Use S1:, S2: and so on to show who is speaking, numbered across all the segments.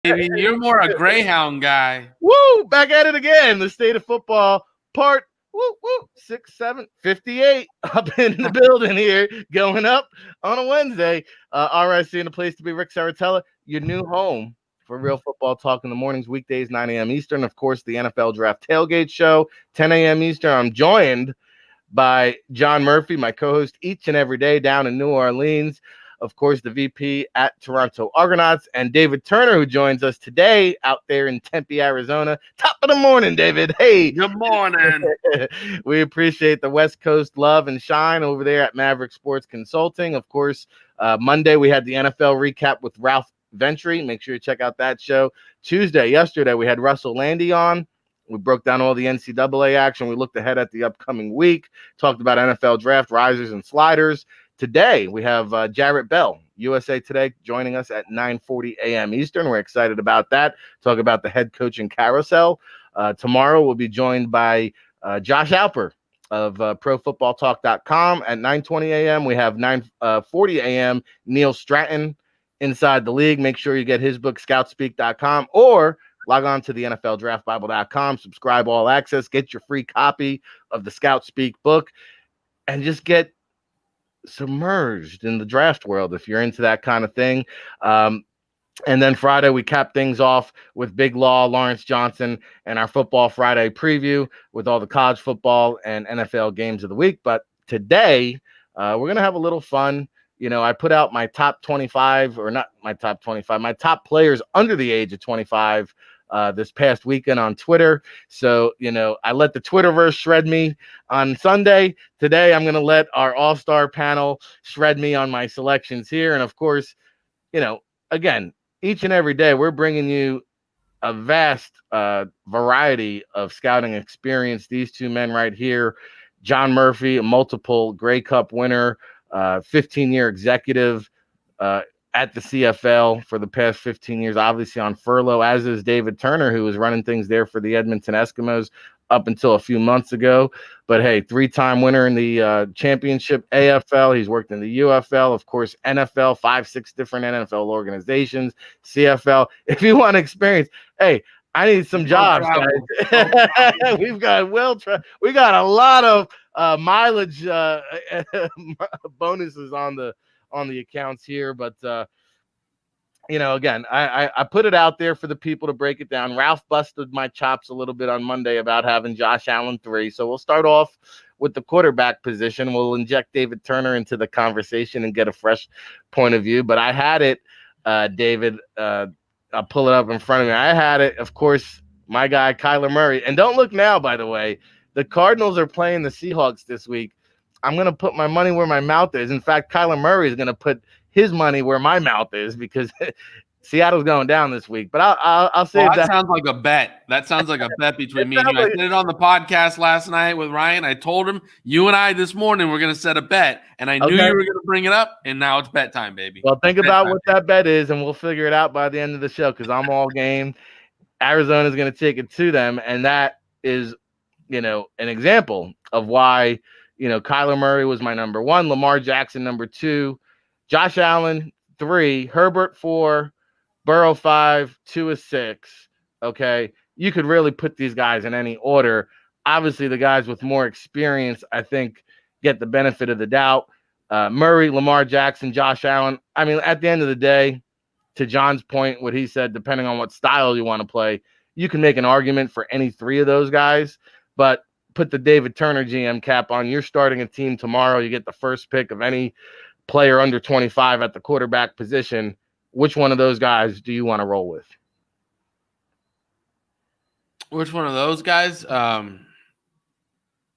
S1: Baby, you're more a Greyhound guy.
S2: Woo! Back at it again. The State of Football part 6, 7, 58 up in the building here, going up on a Wednesday. RIC in the place to be. Ric Serritella, your new home for real football talk in the mornings, weekdays, 9 a.m. Eastern. Of course, the NFL Draft Tailgate Show, 10 a.m. Eastern. I'm joined by John Murphy, my co-host each and every day down in New Orleans. Of course, the VP at Toronto Argonauts, and David Turner, who joins us today out there in Tempe, Arizona. Top of the morning, David. Hey.
S1: Good morning.
S2: We appreciate the West Coast love and shine over there at Maverick Sports Consulting. Of course, Monday we had the NFL recap with Ralph Ventry. Make sure you check out that show. Yesterday, we had Russell Landy on. We broke down all the NCAA action. We looked ahead at the upcoming week, talked about NFL draft risers and sliders. Today, we have Jarrett Bell, USA Today, joining us at 9:40 a.m. Eastern. We're excited about that. Talk about the head coaching carousel. Tomorrow, we'll be joined by Josh Alper of ProFootballTalk.com at 9:20 a.m. We have 9:40 a.m. Neil Stratton, Inside the League. Make sure you get his book, ScoutSpeak.com, or log on to the NFLDraftBible.com. Subscribe all access. Get your free copy of the Scout Speak book, and just get submerged in the draft world if you're into that kind of thing. And then Friday, we cap things off with Big Law, Lawrence Johnson, and our Football Friday preview with all the college football and NFL games of the week. But today, we're going to have a little fun. You know, I put out my top 25, or not my top 25, my top players under the age of 25 this past weekend on Twitter. So, you know, I let the Twitterverse shred me on Sunday. Today, I'm going to let our all-star panel shred me on my selections here. And of course, you know, again, each and every day, we're bringing you a vast variety of scouting experience. These two men right here, John Murphy, a multiple Grey Cup winner, 15-year executive, at the CFL for the past 15 years, obviously on furlough, as is David Turner, who was running things there for the Edmonton Eskimos up until a few months ago. But hey, 3-time winner in the championship AFL. He's worked in the UFL, of course, NFL, 5-6 different NFL organizations, CFL. If you want experience, hey, I need some jobs, guys. We got a lot of mileage bonuses on the accounts here, but you know, again, I put it out there for the people to break it down. Ralph busted my chops a little bit on Monday about having Josh Allen 3. So we'll start off with the quarterback position. We'll inject David Turner into the conversation and get a fresh point of view. But I had it, David. I'll pull it up in front of me. I had it, of course, my guy, Kyler Murray. And don't look now, by the way. The Cardinals are playing the Seahawks this week. I'm going to put my money where my mouth is. In fact, Kyler Murray is going to put his money where my mouth is because Seattle's going down this week. But I'll say
S1: that sounds like a bet. That sounds like a bet between me and you. I said it on the podcast last night with Ryan. I told him, you and I this morning we're going to set a bet, and I knew you were going to bring it up, and now it's bet time, baby.
S2: Well, think about what that bet is, and we'll figure it out by the end of the show because I'm all game. Arizona's going to take it to them, and that is, you know, an example of why, you know, Kyler Murray was my number 1, Lamar Jackson number 2, Josh Allen 3, Herbert 4, Burrow 5, 2 is 6. Okay, you could really put these guys in any order. Obviously, the guys with more experience, I think, get the benefit of the doubt. Murray, Lamar Jackson, Josh Allen. I mean, at the end of the day, to John's point, what he said, depending on what style you want to play, you can make an argument for any 3 of those guys, but put the David Turner GM cap on. You're starting a team tomorrow. You get the first pick of any player under 25 at the quarterback position. Which one of those guys do you want to roll with?
S1: Which one of those guys?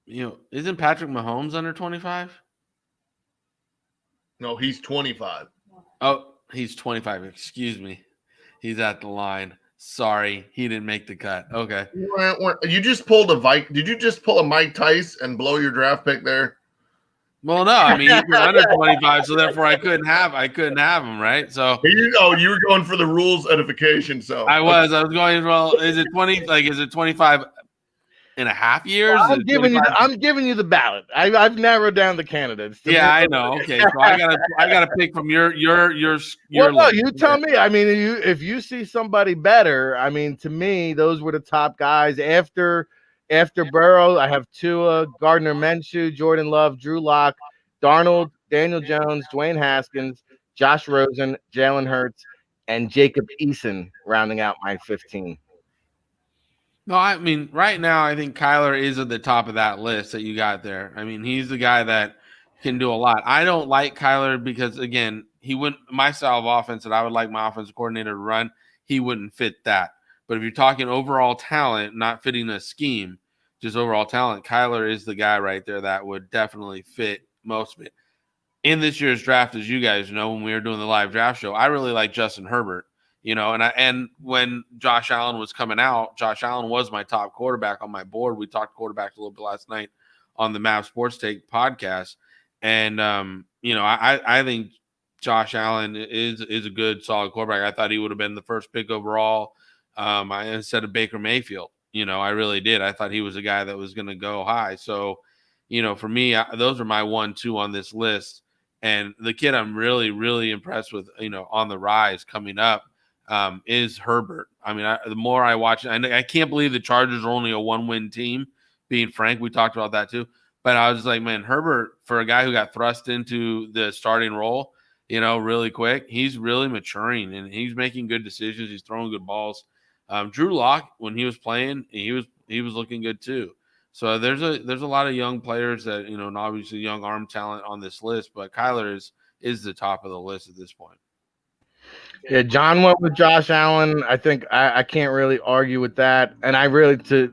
S1: You know, isn't Patrick Mahomes under 25?
S3: No, he's 25.
S1: Oh, he's 25. Excuse me. He's at the line. Sorry, he didn't make the cut. Okay.
S3: You just pulled Did you just pull a Mike Tice and blow your draft pick there?
S1: Well, no, I mean you're under 25, so therefore I couldn't have him, right? So
S3: you were going for the rules edification. So
S1: I was going. Well, is it 20? Like, is it 25? and a half years.
S2: Well, I'm giving you the ballot. I've narrowed down the candidates.
S1: Yeah, I know. Okay, so I gotta pick from your
S2: well, no,
S1: list.
S2: you tell me. I mean, if you see somebody better, I mean, to me, those were the top guys. After Burrow, I have Tua, Gardner Minshew, Jordan Love, Drew Lock, Darnold, Daniel Jones, Dwayne Haskins, Josh Rosen, Jalen Hurts, and Jacob Eason rounding out my 15.
S1: No, I mean, right now, I think Kyler is at the top of that list that you got there. I mean, he's the guy that can do a lot. I don't like Kyler because, again, he wouldn't my style of offense that I would like my offensive coordinator to run. He wouldn't fit that. But if you're talking overall talent, not fitting a scheme, just overall talent, Kyler is the guy right there that would definitely fit most of it. In this year's draft, as you guys know, when we were doing the live draft show, I really like Justin Herbert. And when Josh Allen was coming out, Josh Allen was my top quarterback on my board. We talked quarterbacks a little bit last night on the Mav Sports Take podcast. And, I think Josh Allen is a good, solid quarterback. I thought he would have been the first pick overall instead of Baker Mayfield. I really did. I thought he was a guy that was going to go high. So, for me, those are my 1-2 on this list. And the kid I'm really, really impressed with, on the rise coming up, is Herbert. I mean, the more I watch it, I can't believe the Chargers are only a 1-win team, being frank. We talked about that too. But I was like, man, Herbert, for a guy who got thrust into the starting role, really quick, he's really maturing and he's making good decisions. He's throwing good balls. Drew Lock, when he was playing, he was looking good too. So there's a lot of young players that, and obviously young arm talent on this list, but Kyler is the top of the list at this point.
S2: Yeah, John went with Josh Allen. I think I can't really argue with that. And I really, to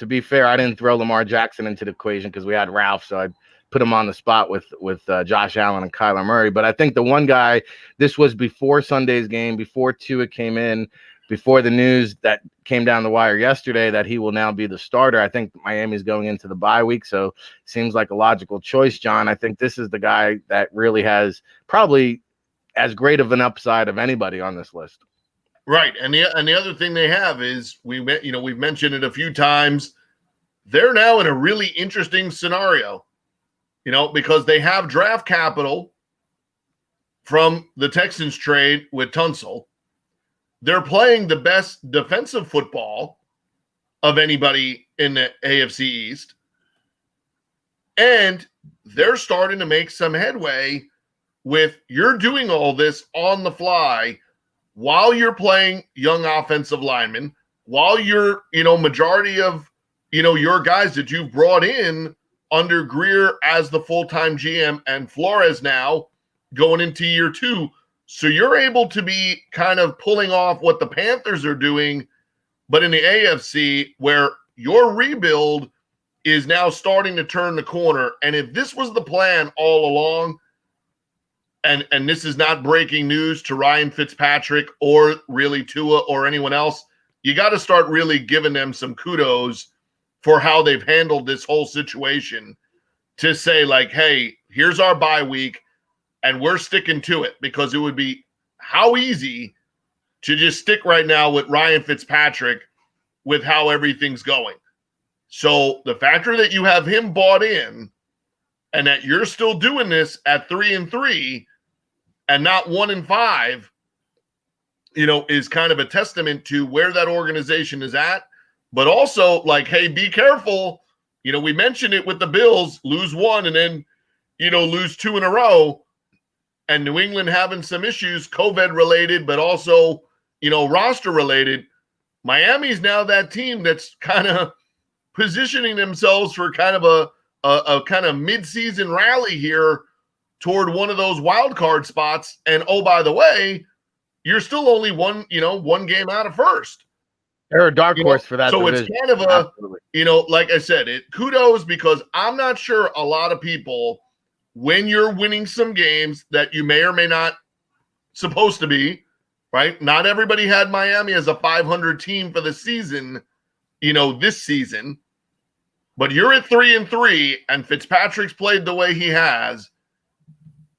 S2: be fair, I didn't throw Lamar Jackson into the equation because we had Ralph, so I put him on the spot with Josh Allen and Kyler Murray. But I think the one guy, this was before Sunday's game, before Tua came in, before the news that came down the wire yesterday that he will now be the starter. I think Miami's going into the bye week, so seems like a logical choice, John. I think this is the guy that really has probably as great of an upside of anybody on this list.
S3: Right. And the other thing they have is we've mentioned it a few times. They're now in a really interesting scenario, because they have draft capital from the Texans trade with Tunsil. They're playing the best defensive football of anybody in the AFC East. And they're starting to make some headway with you're doing all this on the fly while you're playing young offensive linemen, while you're, majority of, your guys that you've brought in under Greer as the full-time GM and Flores now going into year 2. So you're able to be kind of pulling off what the Panthers are doing, but in the AFC where your rebuild is now starting to turn the corner. And if this was the plan all along, and this is not breaking news to Ryan Fitzpatrick or really Tua or anyone else, you got to start really giving them some kudos for how they've handled this whole situation to say, like, hey, here's our bye week, and we're sticking to it, because it would be how easy to just stick right now with Ryan Fitzpatrick with how everything's going. So the factor that you have him bought in and that you're still doing this at 3-3 and not 1-5, is kind of a testament to where that organization is at. But also, like, hey, be careful. We mentioned it with the Bills, lose 1 and then, lose 2 in a row. And New England having some issues, COVID related, but also, roster related. Miami's now that team that's kind of positioning themselves for kind of a kind of mid-season rally here toward one of those wild card spots. And oh, by the way, you're still only one game out of first.
S2: They're a dark horse for that.
S3: So
S2: division.
S3: It's kind of a, like I said, kudos, because I'm not sure a lot of people, when you're winning some games that you may or may not supposed to be, right? Not everybody had Miami as a 500 team for the season, this season, but you're at 3-3 and Fitzpatrick's played the way he has,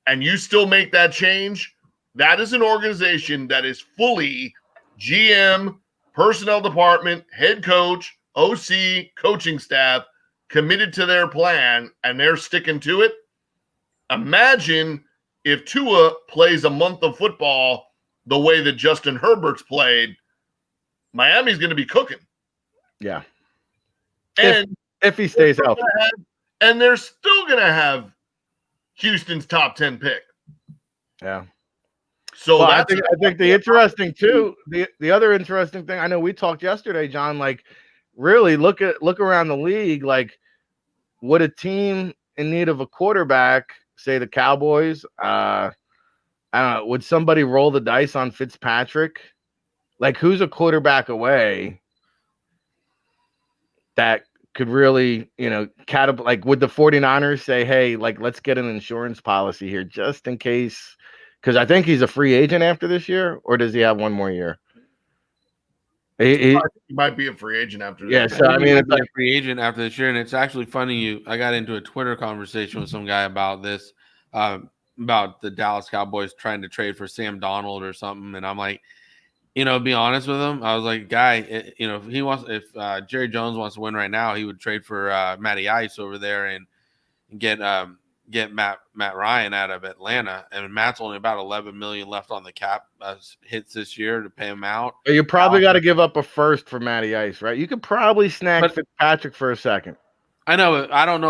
S3: and you still make that change. That is an organization that is fully GM, personnel department, head coach, OC, coaching staff committed to their plan and they're sticking to it. Imagine if Tua plays a month of football the way that Justin Herbert's played. Miami's going to be cooking.
S2: Yeah.
S3: And
S2: if he stays healthy.
S3: And they're still going to have Houston's top 10 pick.
S2: Yeah.
S3: So
S2: well, I think the interesting too, the other interesting thing, I know we talked yesterday, John, like really look around the league, like would a team in need of a quarterback, say the Cowboys, I don't know, would somebody roll the dice on Fitzpatrick? Like who's a quarterback away that could really, like would the 49ers say, hey, like let's get an insurance policy here just in case? Because I think he's a free agent after this year, or does he have one more year? He
S3: might be a free agent after this.
S2: Yeah, so I mean, it's like
S1: a free agent after this year, and it's actually funny. I got into a Twitter conversation with some guy about this, about the Dallas Cowboys trying to trade for Sam Darnold or something, and I'm like, be honest with him, I was like, guy, if Jerry Jones wants to win right now, he would trade for Matty Ice over there and get Matt Ryan out of Atlanta, and Matt's only about $11 million left on the cap hits this year to pay him out.
S2: You probably got to give up a first for Matty Ice, right? You could probably snag Fitzpatrick for a second.
S1: I know. I don't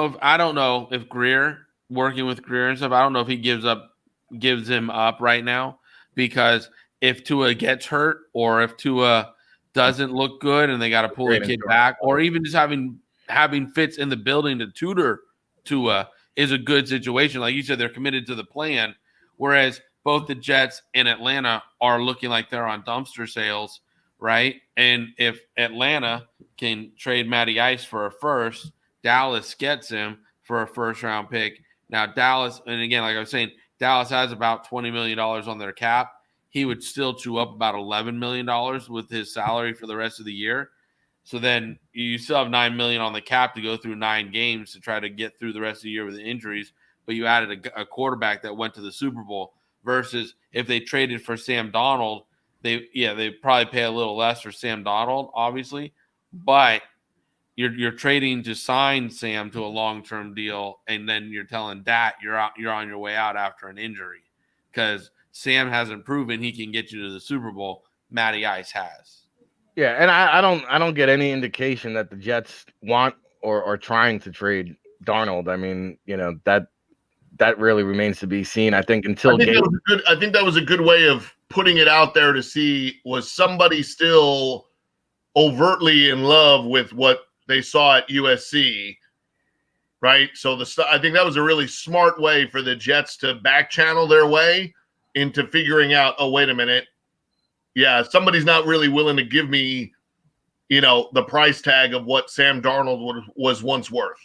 S1: know if Greer, working with Greer and stuff, I don't know if he gives him up right now, because if Tua gets hurt or if Tua doesn't look good and they got to pull the kid back, or even just having Fitz in the building to tutor Tua is a good situation. Like you said, they're committed to the plan, whereas both the Jets and Atlanta are looking like they're on dumpster sales, right? And if Atlanta can trade Matty Ice for a first, Dallas gets him for a first-round pick. Now, Dallas, and again, like I was saying, Dallas has about $20 million on their cap. He would still chew up about $11 million with his salary for the rest of the year. So then you still have $9 million on the cap to go through 9 games to try to get through the rest of the year with the injuries. But you added a quarterback that went to the Super Bowl, versus if they traded for Sam Darnold, they'd probably pay a little less for Sam Darnold, obviously. But you're trading to sign Sam to a long-term deal, and then you're telling Dat you're on your way out after an injury, because Sam hasn't proven he can get you to the Super Bowl. Matty Ice has.
S2: Yeah, and I don't get any indication that the Jets want or are trying to trade Darnold. I mean, that really remains to be seen. I think until
S3: I think that was a good way of putting it out there to see, was somebody still overtly in love with what they saw at USC, right? So I think that was a really smart way for the Jets to back channel their way into figuring out, oh, wait a minute. Yeah, somebody's not really willing to give me, the price tag of what Sam Darnold was once worth.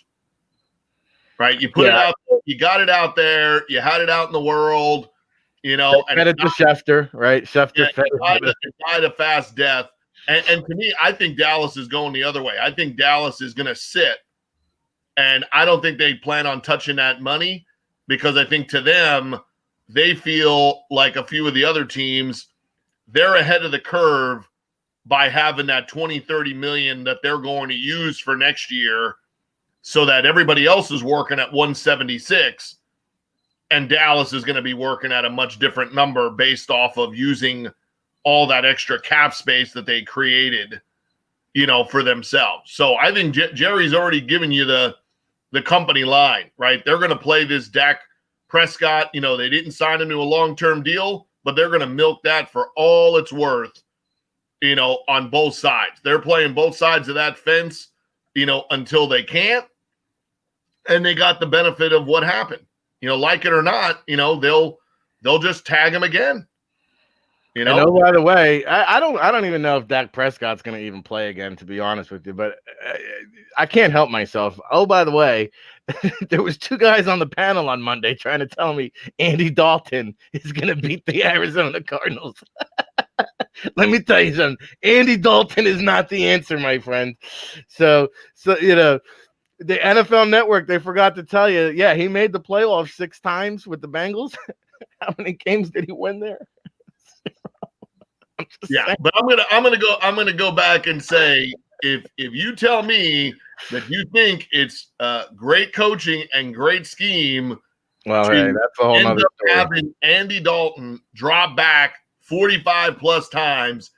S3: Right? You put it out there, you got it out there, you had it out in the world, and
S2: fed it to Schefter, right? Schefter
S3: died a fast death. And to me, I think Dallas is going the other way. I think Dallas is going to sit, and I don't think they plan on touching that money, because I think to them, they feel like a few of the other teams, they're ahead of the curve by having that 20-30 million that they're going to use for next year, so that everybody else is working at 176 and Dallas is going to be working at a much different number based off of using all that extra cap space that they created, for themselves. So I think Jerry's already given you the company line, right? They're going to play this Dak Prescott. They didn't sign him to a long-term deal, but they're going to milk that for all it's worth, on both sides. They're playing both sides of that fence, until they can't. And they got the benefit of what happened. Like it or not, they'll just tag him again.
S2: By the way, I don't even know if Dak Prescott's going to even play again, to be honest with you. But I can't help myself. Oh, by the way, there was 2 guys on the panel on Monday trying to tell me Andy Dalton is going to beat the Arizona Cardinals. Let me tell you something. Andy Dalton is not the answer, my friend. So the NFL Network, they forgot to tell you, yeah, he made the playoffs 6 times with the Bengals. How many games did he win there?
S3: Yeah, but I'm gonna go back and say if you tell me that you think it's great coaching and great scheme,
S2: well, hey, that's a whole
S3: end
S2: nother
S3: up
S2: story.
S3: having Andy Dalton drop back 45 plus times,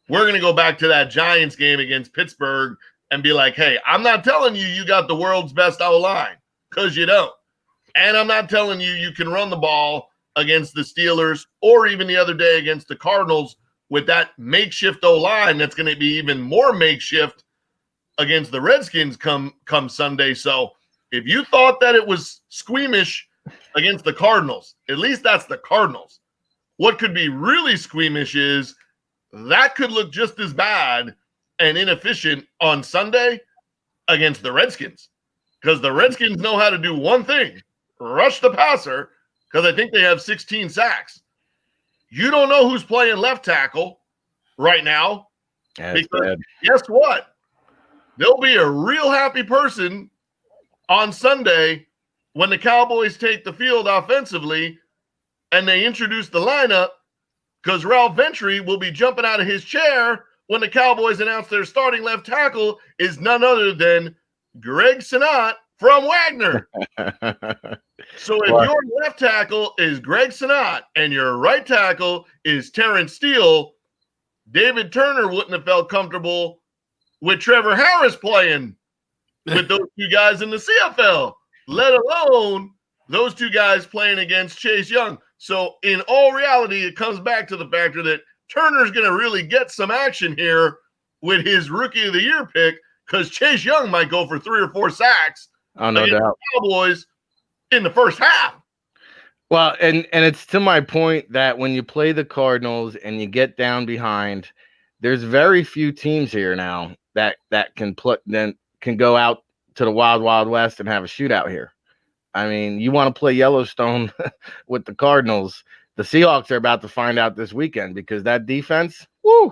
S3: we're going to go back to that Giants game against Pittsburgh and be like, hey, I'm not telling you got the world's best O-line, because you don't. And I'm not telling you can run the ball against the Steelers or even the other day against the Cardinals with that makeshift O-line that's going to be even more makeshift against the Redskins come Sunday. So if you thought that it was squeamish against the Cardinals, at least that's the Cardinals. What could be really squeamish is that could look just as bad and inefficient on Sunday against the Redskins, because the Redskins know how to do one thing: rush the passer, because I think they have 16 sacks. You don't know who's playing left tackle right now,
S2: That's
S3: because
S2: bad.
S3: guess what? There'll be a real happy person on Sunday when the Cowboys take the field offensively and they introduce the lineup, because Ralph Ventry will be jumping out of his chair when the Cowboys announce their starting left tackle is none other than Greg Sinnott from Wagner. So if your left tackle is Greg Sinnott and your right tackle is Terrence Steele, David Turner wouldn't have felt comfortable with Trevor Harris playing with those two guys in the CFL, let alone those two guys playing against Chase Young. So in all reality, it comes back to the factor that Turner's going to really get some action here with his Rookie of the Year pick, because Chase Young might go for 3 or 4 sacks
S2: Oh, no
S3: against
S2: doubt.
S3: the Cowboys in the first half.
S2: Well, and it's to my point that when you play the Cardinals and you get down behind, there's very few teams here now that can go out to the Wild West and have a shootout here. I mean, you want to play Yellowstone with the Cardinals. The Seahawks are about to find out this weekend, because that defense, a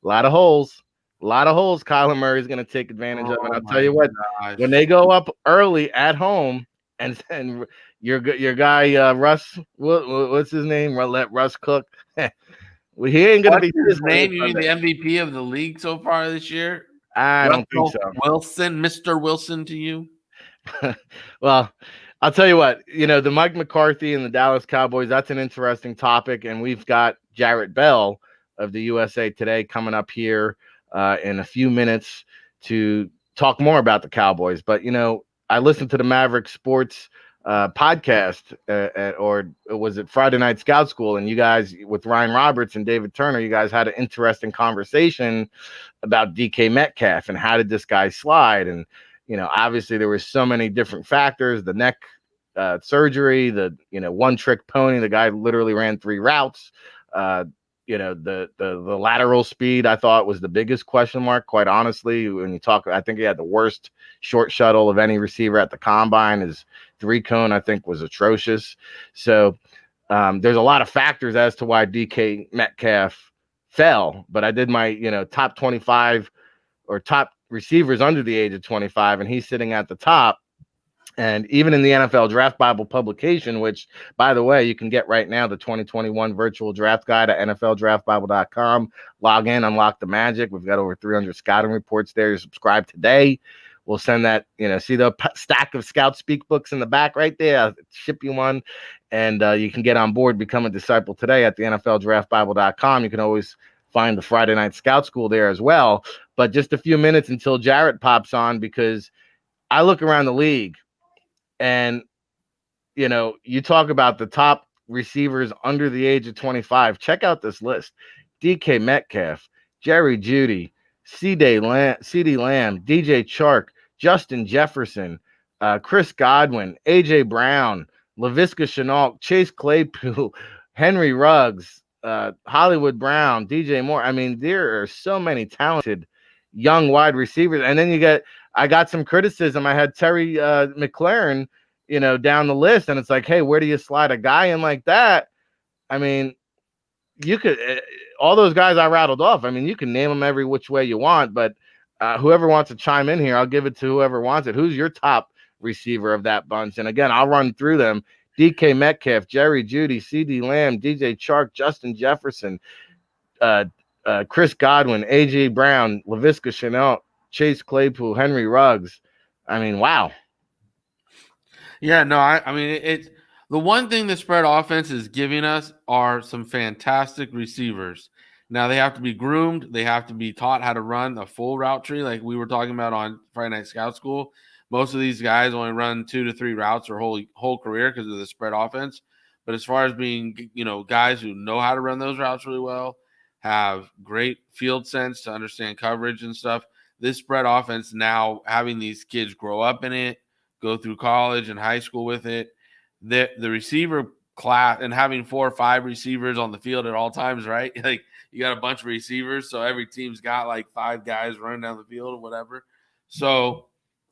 S2: lot of holes. Kyler Murray is going to take advantage of. And I'll tell you what, when they go up early at home, and your guy Russ, what's his name? Let Russ cook. Well, he ain't going to be
S1: his name. You mean the MVP of the league so far this year?
S2: I don't think so.
S1: Wilson, Mr. Wilson to you.
S2: Well, I'll tell you what, the Mike McCarthy and the Dallas Cowboys, that's an interesting topic. And we've got Jarrett Bell of the USA Today coming up here in a few minutes to talk more about the Cowboys. But, I listened to the Maverick Sports podcast, or was it Friday Night Scout School? And you guys, with Ryan Roberts and David Turner, you guys had an interesting conversation about DK Metcalf and how did this guy slide? And, obviously there were so many different factors: the neck surgery, the, one-trick pony. The guy literally ran 3 routes. The lateral speed, I thought, was the biggest question mark, quite honestly. When you talk, I think he had the worst short shuttle of any receiver at the combine. His 3-cone, I think, was atrocious. So there's a lot of factors as to why DK Metcalf fell. But I did my, top 25 or top receivers under the age of 25, and he's sitting at the top. And even in the NFL Draft Bible publication, which, by the way, you can get right now, the 2021 virtual draft guide at NFLDraftBible.com. Log in, unlock the magic. We've got over 300 scouting reports there. You subscribe today. We'll send that, see the stack of Scout Speak books in the back right there. I'll ship you one. And you can get on board, become a disciple today at the NFLDraftBible.com. You can always find the Friday Night Scout School there as well. But just a few minutes until Jarrett pops on, because I look around the league. And, you talk about the top receivers under the age of 25. Check out this list: DK Metcalf, Jerry Jeudy, CeeDee Lamb, DJ Chark, Justin Jefferson, Chris Godwin, AJ Brown, Laviska Shenault, Chase Claypool, Henry Ruggs, Hollywood Brown, DJ Moore. I mean, there are so many talented young wide receivers. And then I got some criticism. I had Terry McLaurin, down the list, and it's like, hey, where do you slide a guy in like that? I mean, you could all those guys I rattled off. I mean, you can name them every which way you want, but whoever wants to chime in here, I'll give it to whoever wants it. Who's your top receiver of that bunch? And again, I'll run through them: DK Metcalf, Jerry Jeudy, CeeDee Lamb, DJ Chark, Justin Jefferson, Chris Godwin, AJ Brown, Laviska Shenault, Chase Claypool, Henry Ruggs. I mean, wow.
S1: Yeah, no, I mean, it's the one thing the spread offense is giving us are some fantastic receivers. Now they have to be groomed. They have to be taught how to run a full route tree, like we were talking about on Friday Night Scout School. Most of these guys only run 2 to 3 routes their whole career because of the spread offense. But as far as being, guys who know how to run those routes really well, have great field sense to understand coverage and stuff, this spread offense now having these kids grow up in it, go through college and high school with it, the receiver class, and having 4 or 5 receivers on the field at all times, right? Like you got a bunch of receivers, so every team's got like 5 guys running down the field or whatever. So,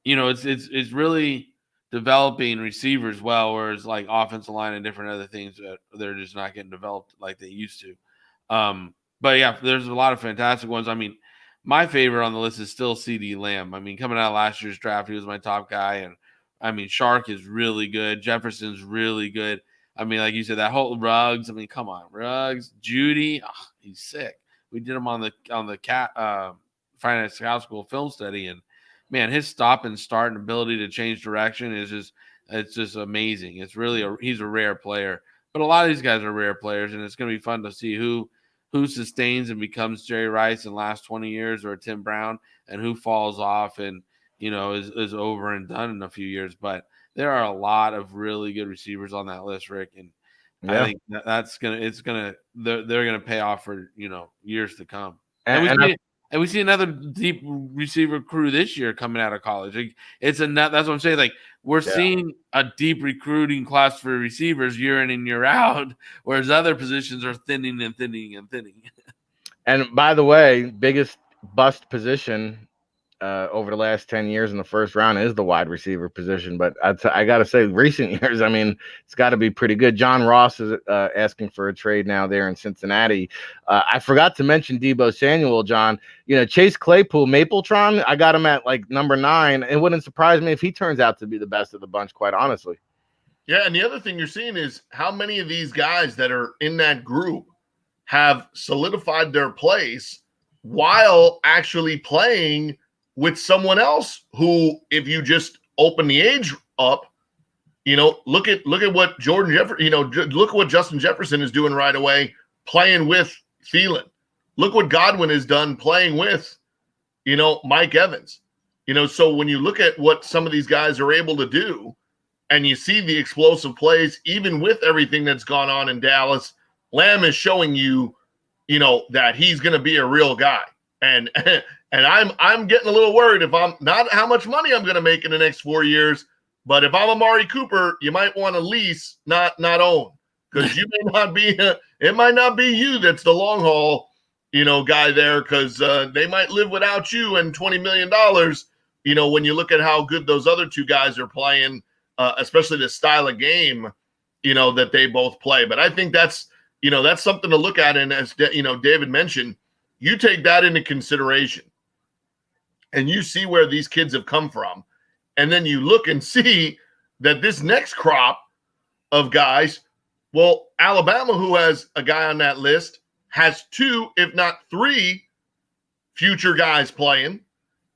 S1: it's really developing receivers well, whereas like offensive line and different other things that they're just not getting developed like they used to. But yeah, there's a lot of fantastic ones. I mean, my favorite on the list is still CD Lamb. I mean, coming out of last year's draft, he was my top guy. And I mean, Shark is really good. Jefferson's really good. I mean, like you said, that whole Ruggs. I mean, come on, Ruggs, Judy. Oh, he's sick. We did him on the Friday Night Scout School film study, and man, his stop and start and ability to change direction is just amazing. It's really he's a rare player. But a lot of these guys are rare players, and it's going to be fun to see who sustains and becomes Jerry Rice in the last 20 years or Tim Brown, and who falls off and is over and done in a few years. But there are a lot of really good receivers on that list, Rick, and I think they're gonna pay off for years to come. And we see another deep receiver crew this year coming out of college. Like, that's what I'm saying. Like we're seeing a deep recruiting class for receivers year in and year out, whereas other positions are thinning and thinning and thinning.
S2: And by the way, biggest bust position over the last 10 years in the first round is the wide receiver position. But I got to say, recent years, I mean, it's got to be pretty good. John Ross is asking for a trade now there in Cincinnati. I forgot to mention Deebo Samuel, John. Chase Claypool, Mapletron, I got him at like number 9. It wouldn't surprise me if he turns out to be the best of the bunch, quite honestly.
S3: Yeah, and the other thing you're seeing is how many of these guys that are in that group have solidified their place while actually playing with someone else who, if you just open the age up, look at what Jordan Jefferson, look at what Justin Jefferson is doing right away, playing with Thielen. Look what Godwin has done playing with, Mike Evans. So when you look at what some of these guys are able to do, and you see the explosive plays, even with everything that's gone on in Dallas, Lamb is showing you, that he's going to be a real guy. And I'm getting a little worried if I'm not how much money I'm going to make in the next 4 years, but if I'm Amari Cooper, you might want to lease, not own, because you may not be. It might not be you that's the long haul, guy there, because they might live without you and $20 million. When you look at how good those other 2 guys are playing, especially the style of game, that they both play. But I think that's something to look at. And as David mentioned, you take that into consideration and you see where these kids have come from. And then you look and see that this next crop of guys, well, Alabama, who has a guy on that list, has 2, if not 3 future guys playing.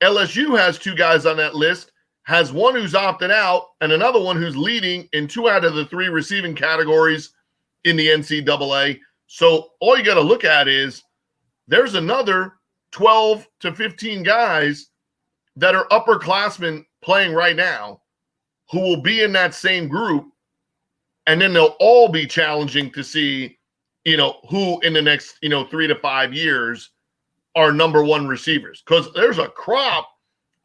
S3: LSU has 2 guys on that list, has 1 who's opted out and another one who's leading in 2 out of the 3 receiving categories in the NCAA. So all you got to look at is there's another 12 to 15 guys that are upperclassmen playing right now who will be in that same group. And then they'll all be challenging to see, who in the next, 3 to 5 years are number 1 receivers. Because there's a crop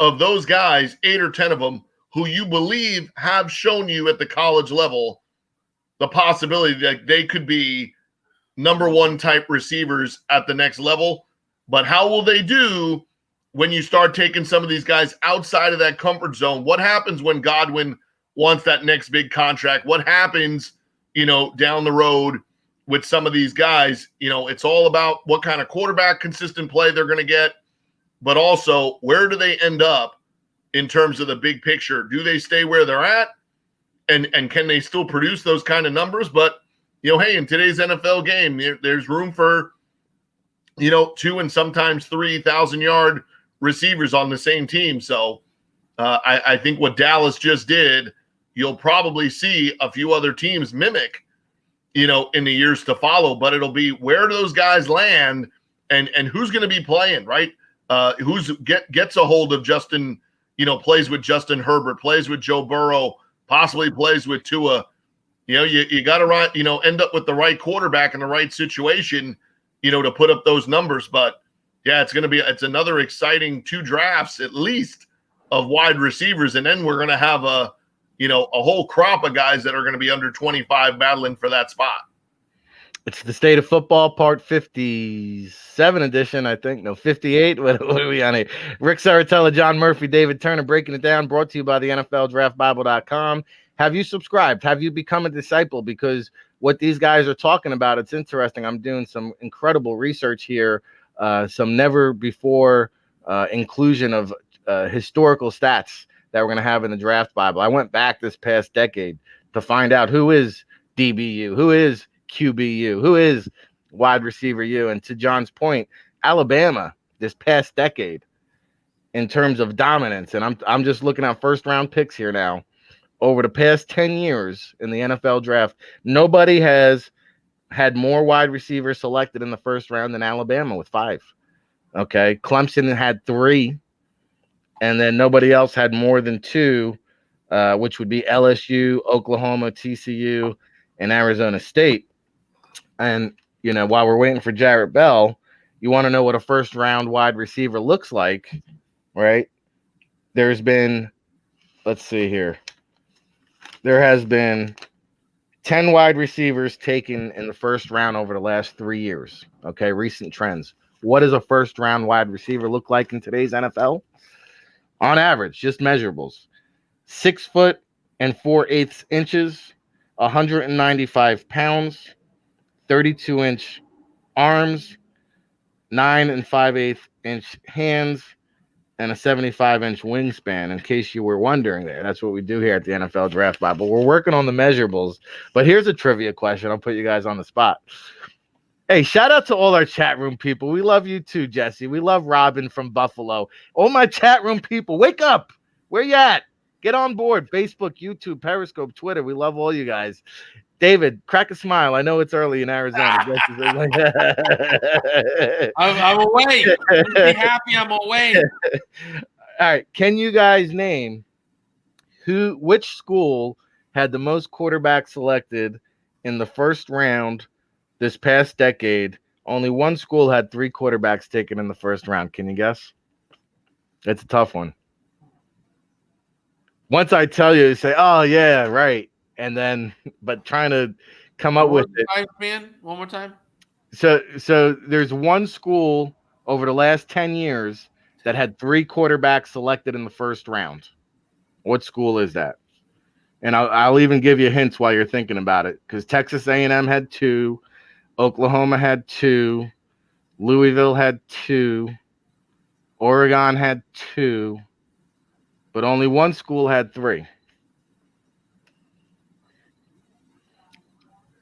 S3: of those guys, 8 or 10 of them, who you believe have shown you at the college level the possibility that they could be number 1 type receivers at the next level. But how will they do when you start taking some of these guys outside of that comfort zone? What happens when Godwin wants that next big contract? What happens, down the road with some of these guys? It's all about what kind of quarterback consistent play they're going to get, but also where do they end up in terms of the big picture? Do they stay where they're at? And can they still produce those kind of numbers? But hey, in today's NFL game, there's room for, 2 and sometimes 3,000-yard receivers on the same team. So I think what Dallas just did, you'll probably see a few other teams mimic, in the years to follow, but it'll be where do those guys land and who's going to be playing, right? Who's gets a hold of Justin, plays with Justin Herbert, plays with Joe Burrow, possibly plays with Tua. You got to end up with the right quarterback in the right situation, to put up those numbers. But yeah, it's another exciting 2 drafts at least of wide receivers, and then we're going to have a whole crop of guys that are going to be under 25 battling for that spot.
S2: It's the State of Football Part 57 edition, I think. No, 58. What are we on here? Ric Serritella, John Murphy, David Turner breaking it down, brought to you by the NFLDraftBible.com. Have you subscribed? Have you become a disciple? Because what these guys are talking about, it's interesting. I'm doing some incredible research here, some never before inclusion of historical stats that we're going to have in the Draft Bible. I went back this past decade to find out who is DBU, who is QBU, who is wide receiver U. And to John's point, Alabama this past decade in terms of dominance, and I'm just looking at first round picks here now. Over the past 10 years in the NFL draft, nobody has had more wide receivers selected in the first round than Alabama with 5. Okay, Clemson had 3. And then nobody else had more than 2, which would be LSU, Oklahoma, TCU, and Arizona State. And, while we're waiting for Jarrett Bell, you want to know what a first-round wide receiver looks like, right? There's been, let's see here. There has been 10 wide receivers taken in the first round over the last 3 years. Okay, recent trends. What does a first-round wide receiver look like in today's NFL? On average, just measurables, 6 foot and 4/8 inches, 195 pounds, 32-inch arms, 9 5/8 inch hands, and a 75-inch wingspan. In case you were wondering there, that's what we do here at the NFL Draft Bible. We're working on the measurables. But here's a trivia question. I'll put you guys on the spot. Hey, shout out to all our chat room people. We love you too, Jesse. We love Robin from Buffalo. All my chat room people, wake up. Where you at? Get on board. Facebook, YouTube, Periscope, Twitter. We love all you guys. David, crack a smile. I know it's early in Arizona.
S1: I'm awake. I'm be happy I'm awake.
S2: All right. Can you guys name which school had the most quarterbacks selected in the first round this past decade? Only one school had 3 quarterbacks taken in the first round. Can you guess? It's a tough one. Once I tell you say, oh, yeah, right. And then, but trying to come up with it.
S1: One more time.
S2: So there's one school over the last 10 years that had 3 quarterbacks selected in the first round. What school is that? And I'll even give you hints while you're thinking about it, because Texas A&M had 2, Oklahoma had 2, Louisville had 2, Oregon had 2, but only one school had 3.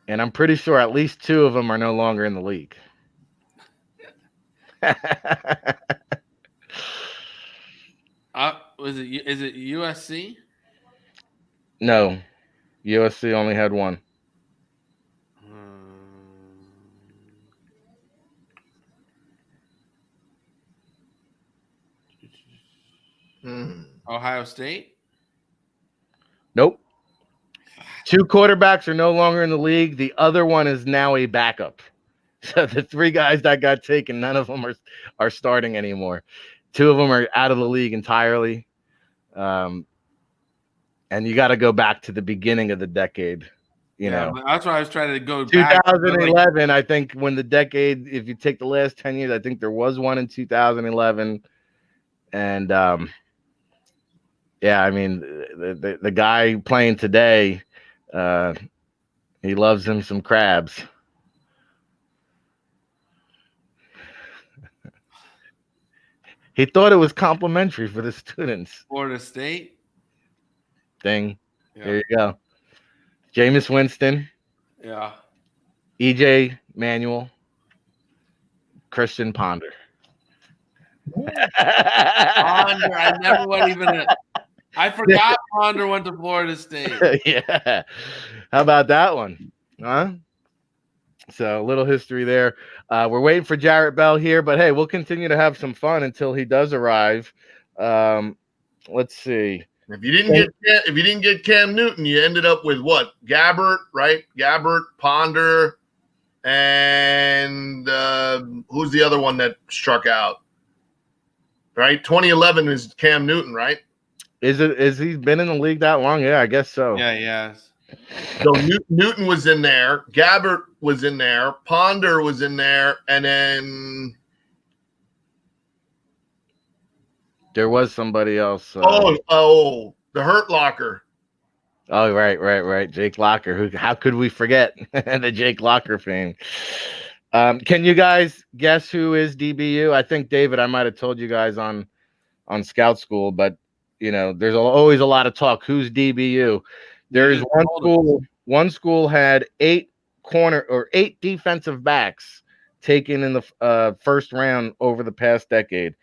S2: And I'm pretty sure at least 2 of them are no longer in the league.
S1: Is it USC?
S2: No, USC only had 1.
S1: Ohio State?
S2: Nope. 2 quarterbacks are no longer in the league. The other one is now a backup. So the 3 guys that got taken, none of them are starting anymore. 2 of them are out of the league entirely. And you got to go back to the beginning of the decade. You know,
S1: that's why I was trying to go
S2: 2011, I think, when the decade, if you take the last 10 years, I think there was one in 2011. And yeah, I mean, the guy playing today, he loves him some crabs. He thought it was complimentary for the students.
S1: Florida State.
S2: Ding. Yeah. There you go. Jameis Winston.
S1: Yeah.
S2: EJ Manuel. Christian Ponder.
S1: Ponder. I never went even. I forgot Ponder went to Florida State.
S2: Yeah. How about that one? Huh? So a little history there. We're waiting for Jarrett Bell here, but hey, we'll continue to have some fun until he does arrive. Let's see.
S3: If you didn't get Cam Newton, you ended up with what? Gabbert, right? Gabbert, Ponder, and who's the other one that struck out? Right? 2011 is Cam Newton, right?
S2: Is he been in the league that long? Yeah, I guess so.
S1: Yeah, yes.
S3: So Newton was in there, Gabbert was in there, Ponder was in there, and then
S2: there was somebody else.
S3: The Hurt Locker.
S2: Oh, right. Jake Locker. How could we forget the Jake Locker fame? Can you guys guess who is DBU? I think, David, I might have told you guys on Scout School, but there's always a lot of talk. Who's DBU? There's one school had 8 defensive backs taken in the first round over the past decade.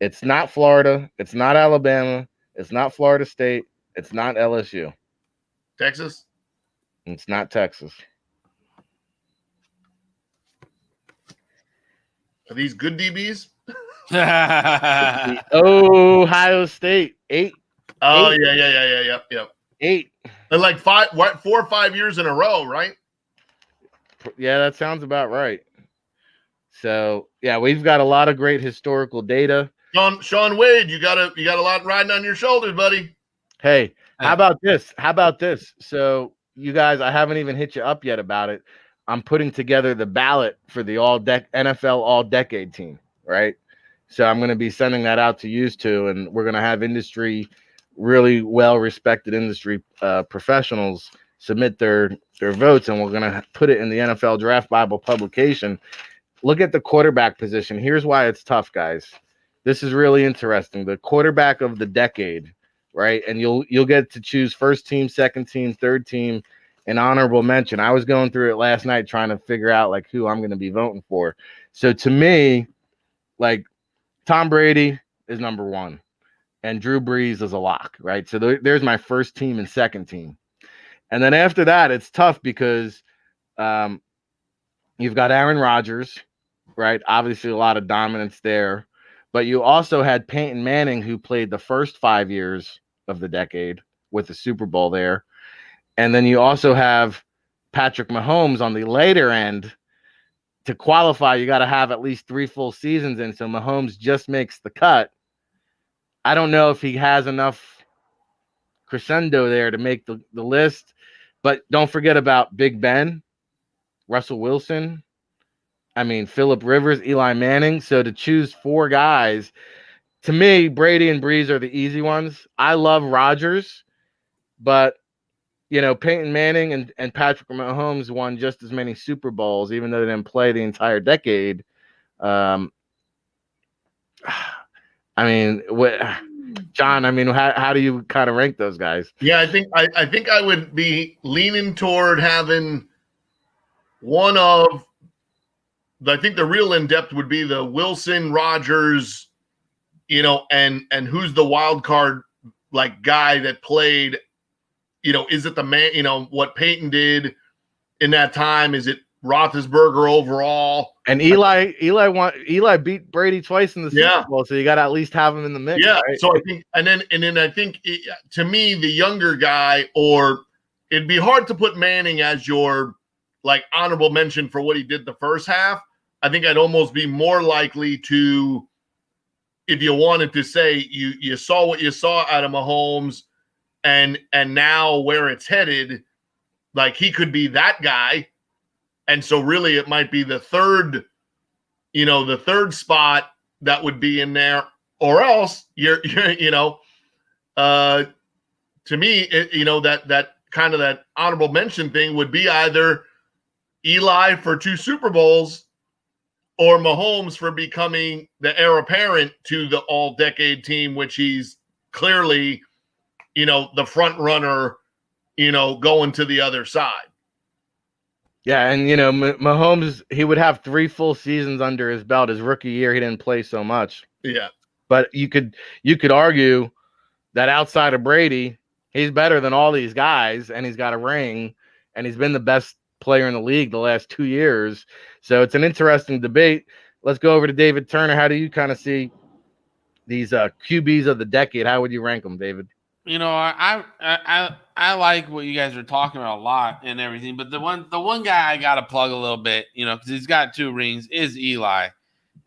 S2: It's not Florida. It's not Alabama. It's not Florida State. It's not LSU.
S3: Texas?
S2: It's not Texas.
S3: Are these good DBs?
S2: Ohio State. 8.
S3: Oh, yeah. Yep.
S2: 8.
S3: And like 4 or 5 years in a row, right?
S2: Yeah, that sounds about right. So, yeah, we've got a lot of great historical data.
S3: Sean Wade, you got a lot riding on your shoulders, buddy.
S2: Hey, how about this? So, you guys, I haven't even hit you up yet about it. I'm putting together the ballot for the NFL all-decade team, right? So I'm going to be sending that out to you two, and we're going to have really well-respected industry professionals submit their votes, and we're going to put it in the NFL Draft Bible publication. Look at the quarterback position. Here's why it's tough, guys. This is really interesting. The quarterback of the decade, right? And you'll get to choose first team, second team, third team, and honorable mention. I was going through it last night trying to figure out like who I'm going to be voting for. So to me, like Tom Brady is number 1 and Drew Brees is a lock, right? So there's my first team and second team. And then after that, it's tough because you've got Aaron Rodgers, right? Obviously a lot of dominance there, but you also had Peyton Manning, who played the first 5 years of the decade with the Super Bowl there. And then you also have Patrick Mahomes on the later end. To qualify, you got to have at least 3 full seasons in. So Mahomes just makes the cut. I don't know if he has enough crescendo there to make the list. But don't forget about Big Ben, Russell Wilson, Phillip Rivers, Eli Manning. So to choose 4 guys, to me, Brady and Brees are the easy ones. I love Rodgers, but Peyton Manning and Patrick Mahomes won just as many Super Bowls, even though they didn't play the entire decade. John, how do you kind of rank those guys?
S3: Yeah, I think I would be leaning toward having one of. I think the real in depth would be the Wilson, Rodgers, and who's the wild card like guy that played. Is it the man, what Peyton did in that time? Is it Roethlisberger overall?
S2: And Eli beat Brady twice in the Super Bowl, so you got to at least have him in the mix.
S3: Yeah.
S2: Right?
S3: So I think, and then I think to me, the younger guy, or it'd be hard to put Manning as your like honorable mention for what he did the first half. I think I'd almost be more likely to, if you wanted to say you saw what you saw out of Mahomes. And now where it's headed, like he could be that guy. And so really it might be the third spot that would be in there, or else you're to me, that kind of that honorable mention thing would be either Eli for 2 Super Bowls or Mahomes for becoming the heir apparent to the all decade team, which he's clearly, the front runner, going to the other side.
S2: Yeah, and Mahomes, he would have 3 full seasons under his belt. His rookie year, he didn't play so much.
S3: Yeah.
S2: But you could argue that outside of Brady, he's better than all these guys, and he's got a ring, and he's been the best player in the league the last 2 years. So it's an interesting debate. Let's go over to David Turner. How do you kind of see these QBs of the decade? How would you rank them, David?
S1: You know, I like what you guys are talking about a lot and everything, but the one guy I got to plug a little bit, you know, because he's got 2 rings, is Eli.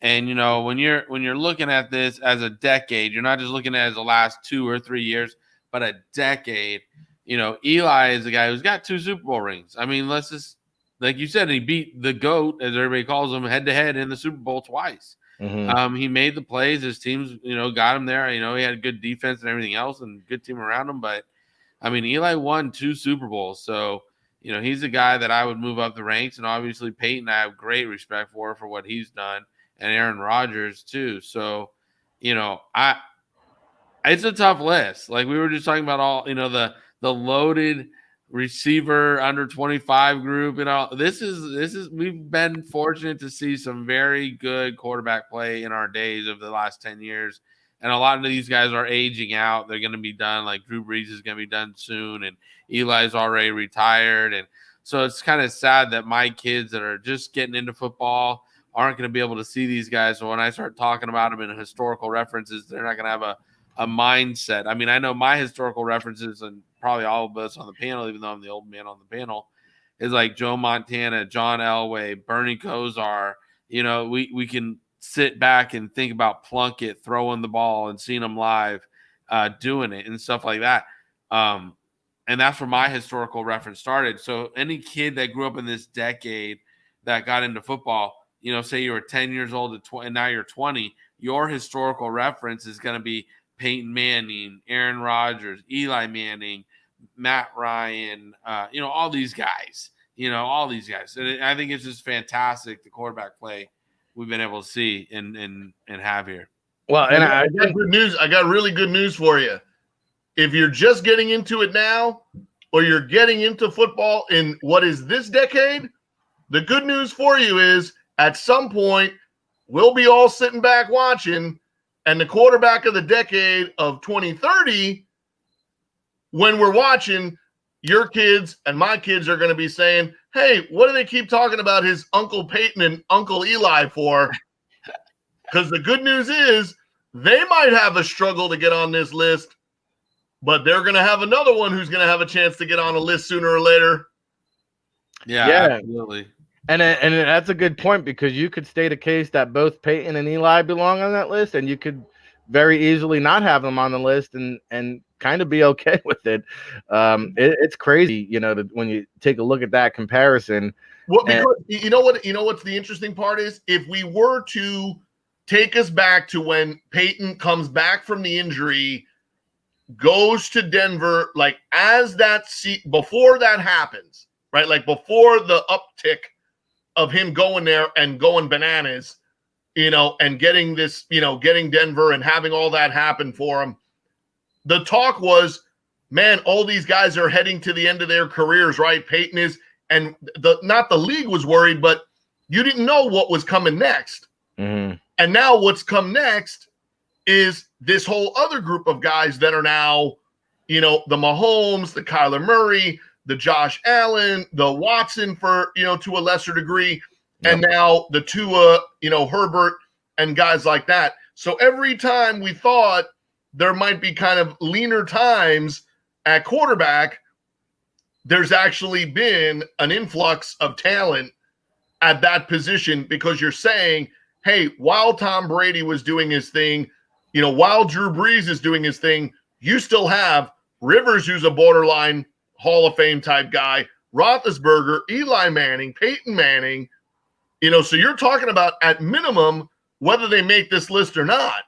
S1: And you know, when you're looking at this as a decade, you're not just looking at it as the last 2 or 3 years, but a decade. You know, Eli is a guy who's got 2 Super Bowl rings. I mean, let's just, like you said, he beat the GOAT, as everybody calls him, head to head in the Super Bowl twice. He made the plays. His teams, you know, got him there. You know, he had good defense and everything else, and good team around him. But I mean, Eli won 2 Super Bowls, so you know he's a guy that I would move up the ranks. And obviously, Peyton, I have great respect for what he's done, and Aaron Rodgers too. So, you know, it's a tough list. Like we were just talking about, all, you know, the loaded receiver under 25 group. You know, this is we've been fortunate to see some very good quarterback play in our days of the last 10 years. And a lot of these guys are aging out. They're going to be done. Like Drew Brees is going to be done soon, and Eli's already retired. And so it's kind of sad that my kids that are just getting into football aren't going to be able to see these guys. So when I start talking about them in historical references, they're not going to have a mindset. I mean, I know my historical references, and probably all of us on the panel, even though I'm the old man on the panel, is like Joe Montana, John Elway, Bernie Kosar. You know, we can sit back and think about Plunkett throwing the ball and seeing them live doing it and stuff like that. And that's where my historical reference started. So any kid that grew up in this decade that got into football, you know, say you were 10 years old and now you're 20, your historical reference is going to be Peyton Manning, Aaron Rodgers, Eli Manning, Matt Ryan, you know, all these guys. And I think it's just fantastic, the quarterback play we've been able to see and have here.
S2: Well, and I
S3: got good news. I got really good news for you. If you're just getting into it now, or you're getting into football in what is this decade, the good news for you is at some point we'll be all sitting back watching, and the quarterback of the decade of 2030, when we're watching, your kids and my kids are going to be saying, hey, what do they keep talking about his Uncle Peyton and Uncle Eli for? Because the good news is they might have a struggle to get on this list, but they're going to have another one who's going to have a chance to get on a list sooner or later.
S1: Yeah, absolutely.
S2: And that's a good point, because you could state a case that both Peyton and Eli belong on that list, and you could very easily not have them on the list and kind of be okay with it. It's crazy, you know, when you take a look at that comparison.
S3: Well, because you know what's the interesting part is, if we were to take us back to when Peyton comes back from the injury, goes to Denver, like as that before that happens, right? Like before the uptick of him going there and going bananas, you know, and getting this, you know, getting Denver and having all that happen for him. The talk was, man, all these guys are heading to the end of their careers, right? Peyton is, and not the league was worried, but you didn't know what was coming next.
S2: Mm-hmm.
S3: And now what's come next is this whole other group of guys that are now, you know, the Mahomes, the Kyler Murray, the Josh Allen, the Watson for, you know, to a lesser degree, and now the Tua, you know, Herbert and guys like that. So every time we thought there might be kind of leaner times at quarterback, there's actually been an influx of talent at that position, because you're saying, hey, while Tom Brady was doing his thing, you know, while Drew Brees is doing his thing, you still have Rivers, who's a borderline Hall of Fame type guy, Roethlisberger, Eli Manning, Peyton Manning, you know, so you're talking about at minimum, whether they make this list or not,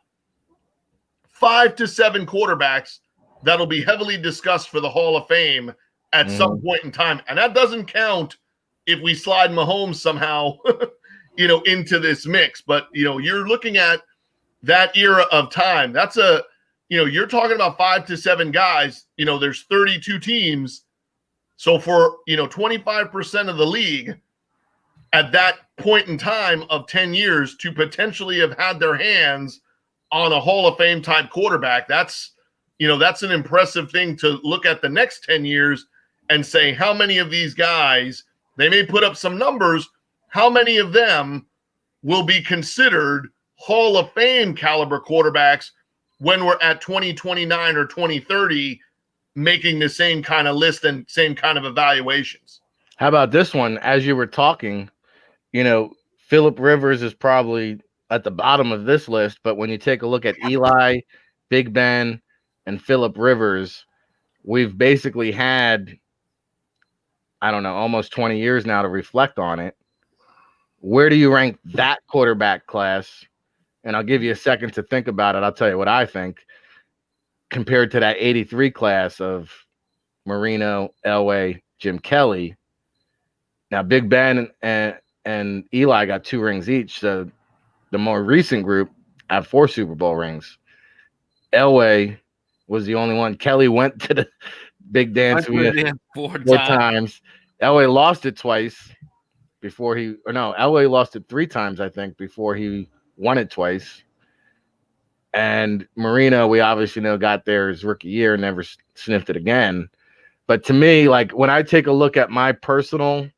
S3: 5 to 7 quarterbacks that'll be heavily discussed for the Hall of Fame at some point in time. And that doesn't count if we slide Mahomes somehow, you know, into this mix. But, you know, you're looking at that era of time. That's you know, you're talking about 5 to 7 guys, you know, there's 32 teams. So for, you know, 25% of the league at that point in time of 10 years to potentially have had their hands on a Hall of Fame type quarterback. That's an impressive thing to look at the next 10 years and say, how many of these guys, they may put up some numbers, how many of them will be considered Hall of Fame caliber quarterbacks when we're at 2029 or 2030 making the same kind of list and same kind of evaluations.
S2: How about this one? As you were talking, Phillip Rivers is probably at the bottom of this list, but when you take a look at Eli, Big Ben, and Phillip Rivers, we've basically had, I don't know, almost 20 years now to reflect on it. Where do you rank that quarterback class? And I'll give you a second to think about it. I'll tell you what I think compared to that 83 class of Marino, Elway, Jim Kelly. Now, Big Ben and Eli got 2 rings each. So the more recent group have 4 Super Bowl rings. Elway was the only one. Kelly went to the big dance four times. Elway lost it twice before Elway lost it 3 times, I think, before he won it twice. And Marino, we obviously know, got there his rookie year, never sniffed it again. But to me, like when I take a look at my personal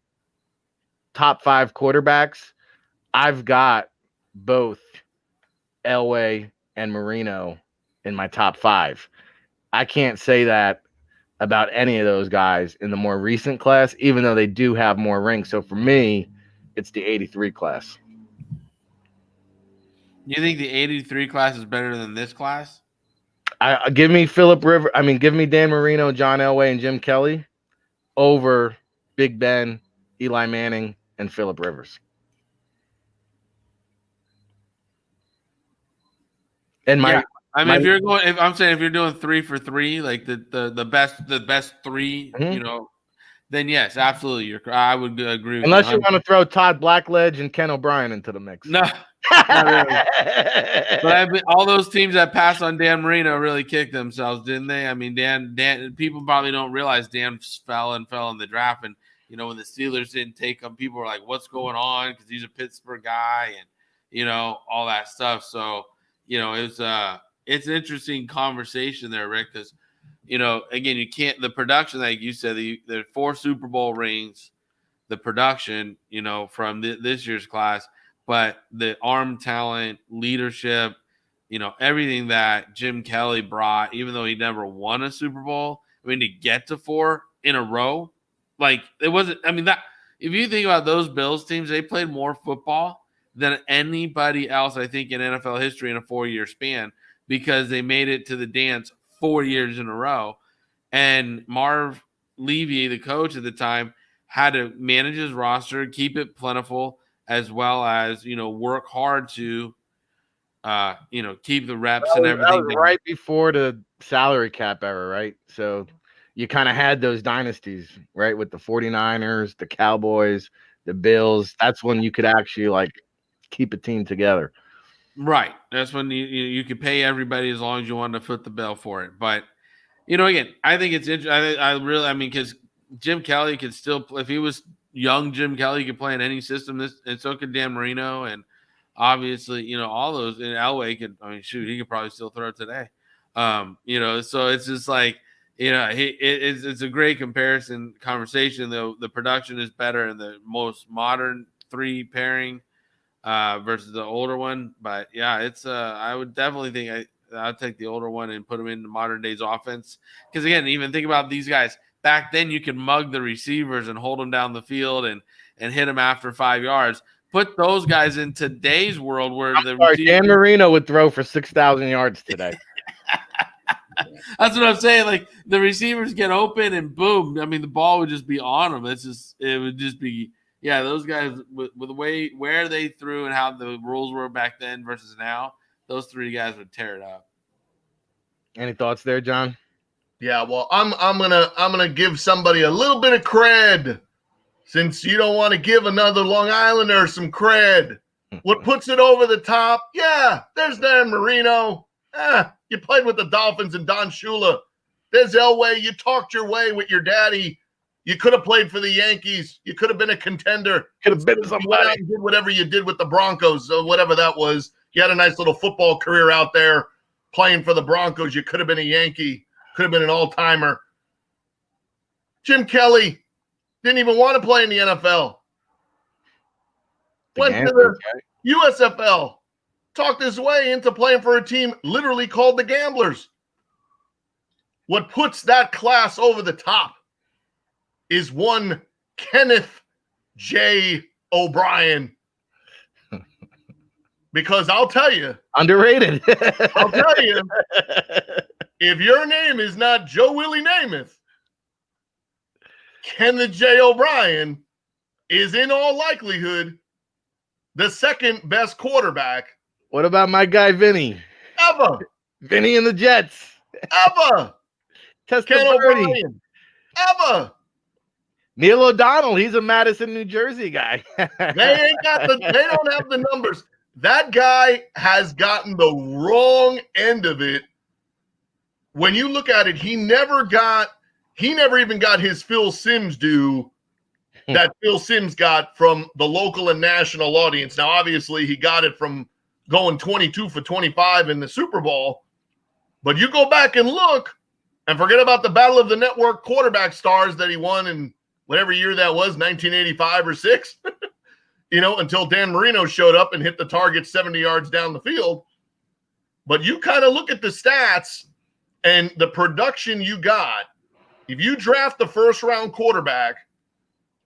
S2: top 5 quarterbacks, I've got both Elway and Marino in my top 5. I can't say that about any of those guys in the more recent class, even though they do have more rings. So for me, it's the 83 class.
S1: You think the 83 class is better than this class?
S2: Give me give me Dan Marino, John Elway, and Jim Kelly over Big Ben, Eli Manning, and Phillip Rivers. And
S1: if you're doing 3 for 3, like the best 3,
S2: mm-hmm.
S1: Then yes, absolutely. I would agree with
S2: unless you want to throw Todd Blackledge and Ken O'Brien into the mix.
S1: No. Not really. But all those teams that passed on Dan Marino really kicked themselves, didn't they? I mean, Dan. People probably don't realize Dan fell in the draft, and when the Steelers didn't take him, people were like, "What's going on?" Because he's a Pittsburgh guy, and all that stuff. So it's an interesting conversation there, Rick. Because again, you can't the production, like you said, the 4 Super Bowl rings, the production, from this year's class. But the arm talent, leadership, everything that Jim Kelly brought, even though he never won a Super Bowl, to get to 4 in a row, like it wasn't. That if you think about those Bills teams, they played more football than anybody else, I think, in NFL history in a 4-year span because they made it to the dance 4 years in a row. And Marv Levy, the coach at the time, had to manage his roster, keep it plentiful, as well as work hard to keep the reps and everything.
S2: That was right before the salary cap era, right? So you kind of had those dynasties, right, with the 49ers, the Cowboys, the Bills. That's when you could actually keep a team together.
S1: Right. That's when you could pay everybody as long as you wanted to foot the bill for it. But again, I think it's interesting. Because Jim Kelly could still, if he was young Jim Kelly, could play in any system, and so could Dan Marino, and obviously, all those. And Elway could. He could probably still throw today. So it's just like, it's a great conversation. Though the production is better in the most modern 3 pairing versus the older one. But yeah, it's I would definitely think I'd take the older one and put him in the modern days offense. Because again, even think about these guys. Back then, you could mug the receivers and hold them down the field and hit them after 5 yards. Put those guys in today's world where
S2: Dan Marino would throw for 6,000 yards today.
S1: That's what I'm saying. Like the receivers get open and boom. The ball would just be on them. It would just be those guys with the way where they threw and how the rules were back then versus now. Those 3 guys would tear it up.
S2: Any thoughts there, John?
S3: Yeah, well, I'm gonna give somebody a little bit of cred, since you don't want to give another Long Islander some cred. What puts it over the top? Yeah, there's Dan Marino. You played with the Dolphins and Don Shula. There's Elway. You talked your way with your daddy. You could have played for the Yankees. You could have been a contender.
S2: Could have been somebody.
S3: Did whatever you did with the Broncos, or whatever that was. You had a nice little football career out there playing for the Broncos. You could have been a Yankee, could have been an all-timer. Jim Kelly didn't even want to play in the NFL. Went to the USFL, talked his way into playing for a team literally called the Gamblers. What puts that class over the top is one Kenneth J. O'Brien. Because I'll tell you.
S2: Underrated.
S3: I'll tell you. If your name is not Joe Willie Namath, Kenneth J. O'Brien is in all likelihood the second best quarterback.
S2: What about my guy Vinny?
S3: Ever.
S2: Vinny and the Jets.
S3: Ever. Ken O'Brien. Ever.
S2: Neil O'Donnell, he's a Madison, New Jersey guy.
S3: They don't have the numbers. That guy has gotten the wrong end of it. When you look at it, he never even got his Phil Simms due that Phil Simms got from the local and national audience. Now, obviously, he got it from going 22 for 25 in the Super Bowl. But you go back and look and forget about the Battle of the Network quarterback stars that he won in whatever year that was, 1985 or 6, until Dan Marino showed up and hit the target 70 yards down the field. But you kind of look at the stats and the production you got. If you draft the first-round quarterback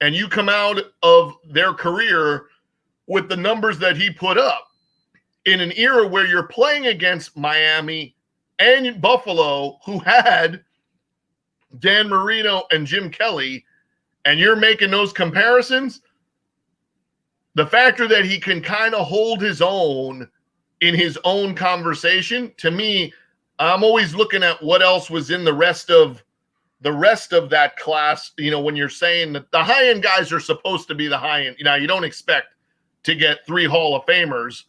S3: and you come out of their career with the numbers that he put up in an era where you're playing against Miami and Buffalo, who had Dan Marino and Jim Kelly, and you're making those comparisons, the factor that he can kind of hold his own in his own conversation, to me, I'm always looking at what else was in the rest of that class. When you're saying that the high-end guys are supposed to be the high-end, you don't expect to get 3 Hall of Famers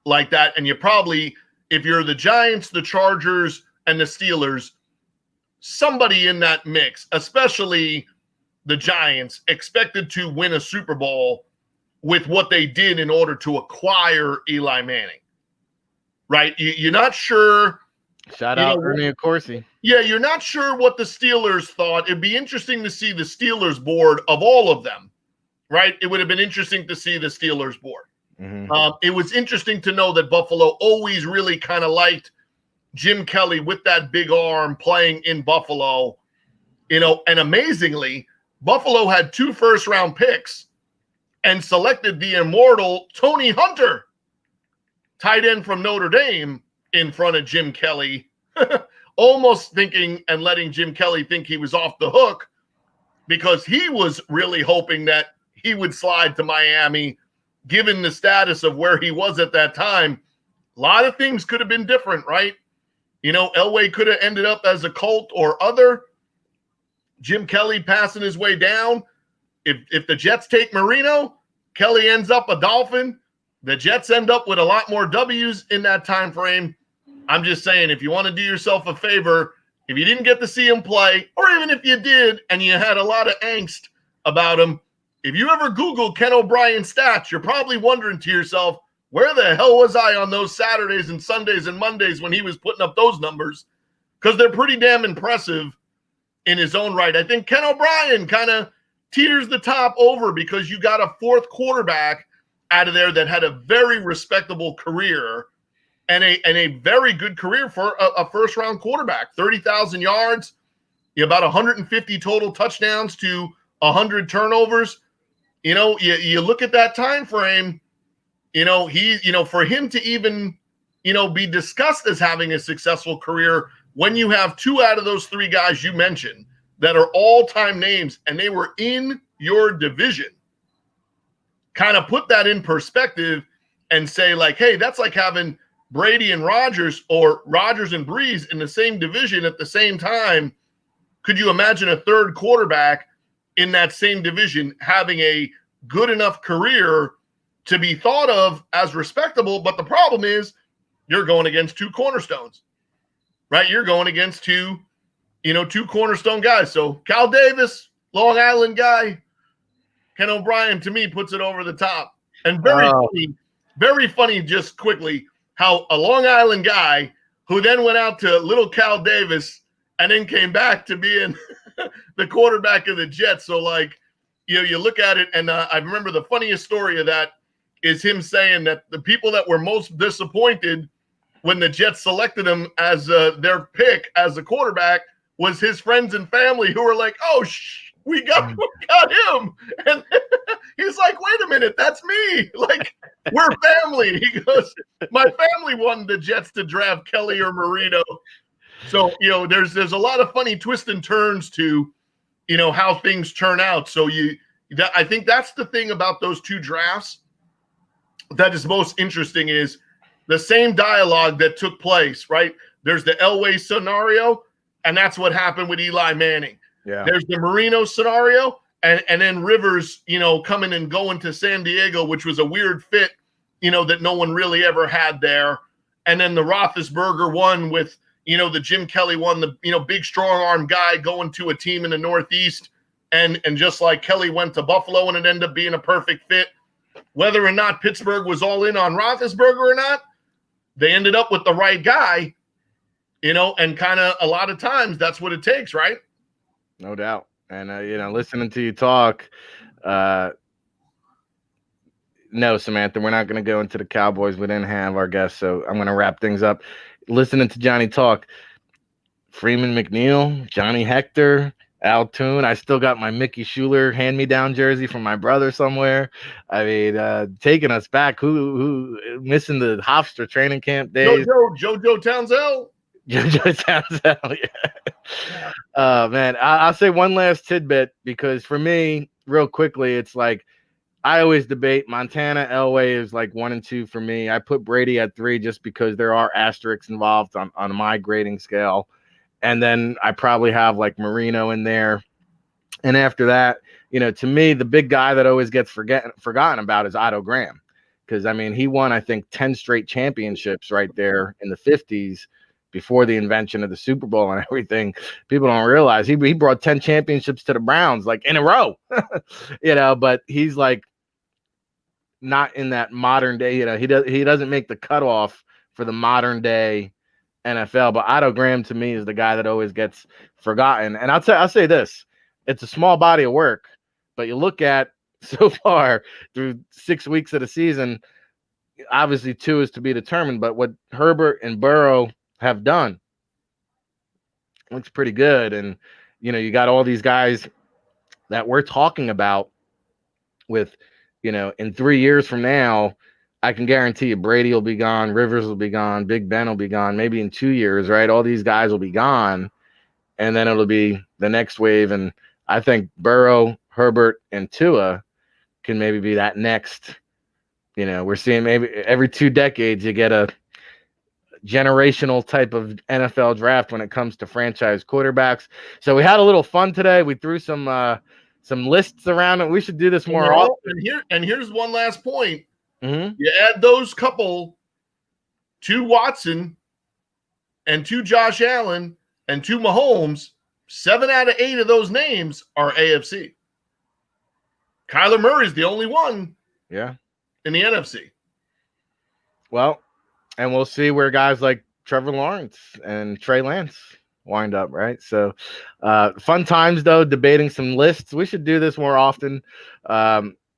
S3: like that. And you probably, if you're the Giants, the Chargers, and the Steelers, somebody in that mix, especially the Giants, expected to win a Super Bowl with what they did in order to acquire Eli Manning, right? You're not sure.
S2: Shout out Ernie Accorsi.
S3: Yeah, you're not sure what the Steelers thought. It'd be interesting to see the Steelers board of all of them, right? It would have been interesting to see the Steelers board.
S2: Mm-hmm.
S3: It was interesting to know that Buffalo always really kind of liked Jim Kelly with that big arm playing in Buffalo, and amazingly, Buffalo had 2 first-round picks and selected the immortal Tony Hunter, tight end from Notre Dame, in front of Jim Kelly, almost thinking and letting Jim Kelly think he was off the hook because he was really hoping that he would slide to Miami, given the status of where he was at that time. A lot of things could have been different, right? Elway could have ended up as a Colt or other. Jim Kelly passing his way down. If the Jets take Marino, Kelly ends up a Dolphin. The Jets end up with a lot more W's in that time frame. I'm just saying, if you want to do yourself a favor, if you didn't get to see him play, or even if you did and you had a lot of angst about him, if you ever Google Ken O'Brien stats, you're probably wondering to yourself, where the hell was I on those Saturdays and Sundays and Mondays when he was putting up those numbers? Because they're pretty damn impressive in his own right. I think Ken O'Brien kind of teeters the top over because you got a 4th quarterback out of there that had a very respectable career and a very good career for a first-round quarterback. 30,000 yards, about 150 total touchdowns to 100 turnovers. You look at that time frame, for him to even, be discussed as having a successful career when you have 2 out of those 3 guys you mentioned that are all-time names and they were in your division, kind of put that in perspective and say, like, hey, that's like having Brady and Rodgers or Rodgers and Breeze in the same division at the same time. Could you imagine a 3rd quarterback in that same division having a good enough career to be thought of as respectable? But the problem is you're going against 2 cornerstones, right? You're going against 2 cornerstone guys. So Cal Davis, Long Island guy, Ken O'Brien, to me, puts it over the top. And very funny, just quickly, how a Long Island guy who then went out to Little Cal Davis and then came back to being the quarterback of the Jets. So, like, you look at it, and I remember the funniest story of that is him saying that the people that were most disappointed when the Jets selected him as their pick as a quarterback was his friends and family who were like, "Oh, we got him," and he's like, "Wait a minute, that's me! Like, we're family." He goes, "My family wanted the Jets to draft Kelly or Marino." So there's a lot of funny twists and turns to how things turn out. So I think that's the thing about those two drafts that is most interesting is the same dialogue that took place, right? There's the Elway scenario, and that's what happened with Eli Manning.
S2: Yeah.
S3: There's the Marino scenario, and then Rivers, coming and going to San Diego, which was a weird fit, that no one really ever had there. And then the Roethlisberger one with, the Jim Kelly one, the, big strong arm guy going to a team in the Northeast. And just like Kelly went to Buffalo and it ended up being a perfect fit, whether or not Pittsburgh was all in on Roethlisberger or not, they ended up with the right guy, and kind of a lot of times that's what it takes, right?
S2: No doubt. And, listening to you talk, no, Samantha, we're not going to go into the Cowboys. We didn't have our guests, so I'm going to wrap things up. Listening to Johnny talk, Freeman McNeil, Johnny Hector, Al Toon. I still got my Mickey Schuler hand-me-down jersey from my brother somewhere. I mean, taking us back. Who missing the Hofstra training camp days?
S3: JoJo Townsend.
S2: JoJo Townsend, yeah. Man, I'll say one last tidbit because for me, real quickly, it's like I always debate Montana. Elway is like 1 and 2 for me. I put Brady at 3 just because there are asterisks involved on my grading scale. And then I probably have like Marino in there. And after that, to me, the big guy that always gets forgotten about is Otto Graham. Because, I mean, he won, I think, 10 straight championships right there in the 50s before the invention of the Super Bowl and everything. People don't realize he brought 10 championships to the Browns, like in a row, but he's like not in that modern day, he doesn't make the cutoff for the modern day NFL, but Otto Graham to me is the guy that always gets forgotten. And I'll say this, it's a small body of work, but you look at so far through 6 weeks of the season, obviously 2 is to be determined, but what Herbert and Burrow have done looks pretty good. And, you got all these guys that we're talking about with, in 3 years from now, I can guarantee you Brady will be gone, Rivers will be gone, Big Ben will be gone, maybe in 2 years, right? All these guys will be gone, and then it'll be the next wave. And I think Burrow, Herbert, and Tua can maybe be that next, we're seeing maybe every 2 decades you get a generational type of NFL draft when it comes to franchise quarterbacks. So we had a little fun today. We threw some lists around it. We should do this more often.
S3: And here's one last point.
S2: Mm-hmm.
S3: You add those couple to Watson and to Josh Allen and to Mahomes, 7 out of 8 of those names are AFC. Kyler Murray is the only one in the NFC.
S2: Well, and we'll see where guys like Trevor Lawrence and Trey Lance wind up, right? So fun times, though, debating some lists. We should do this more often.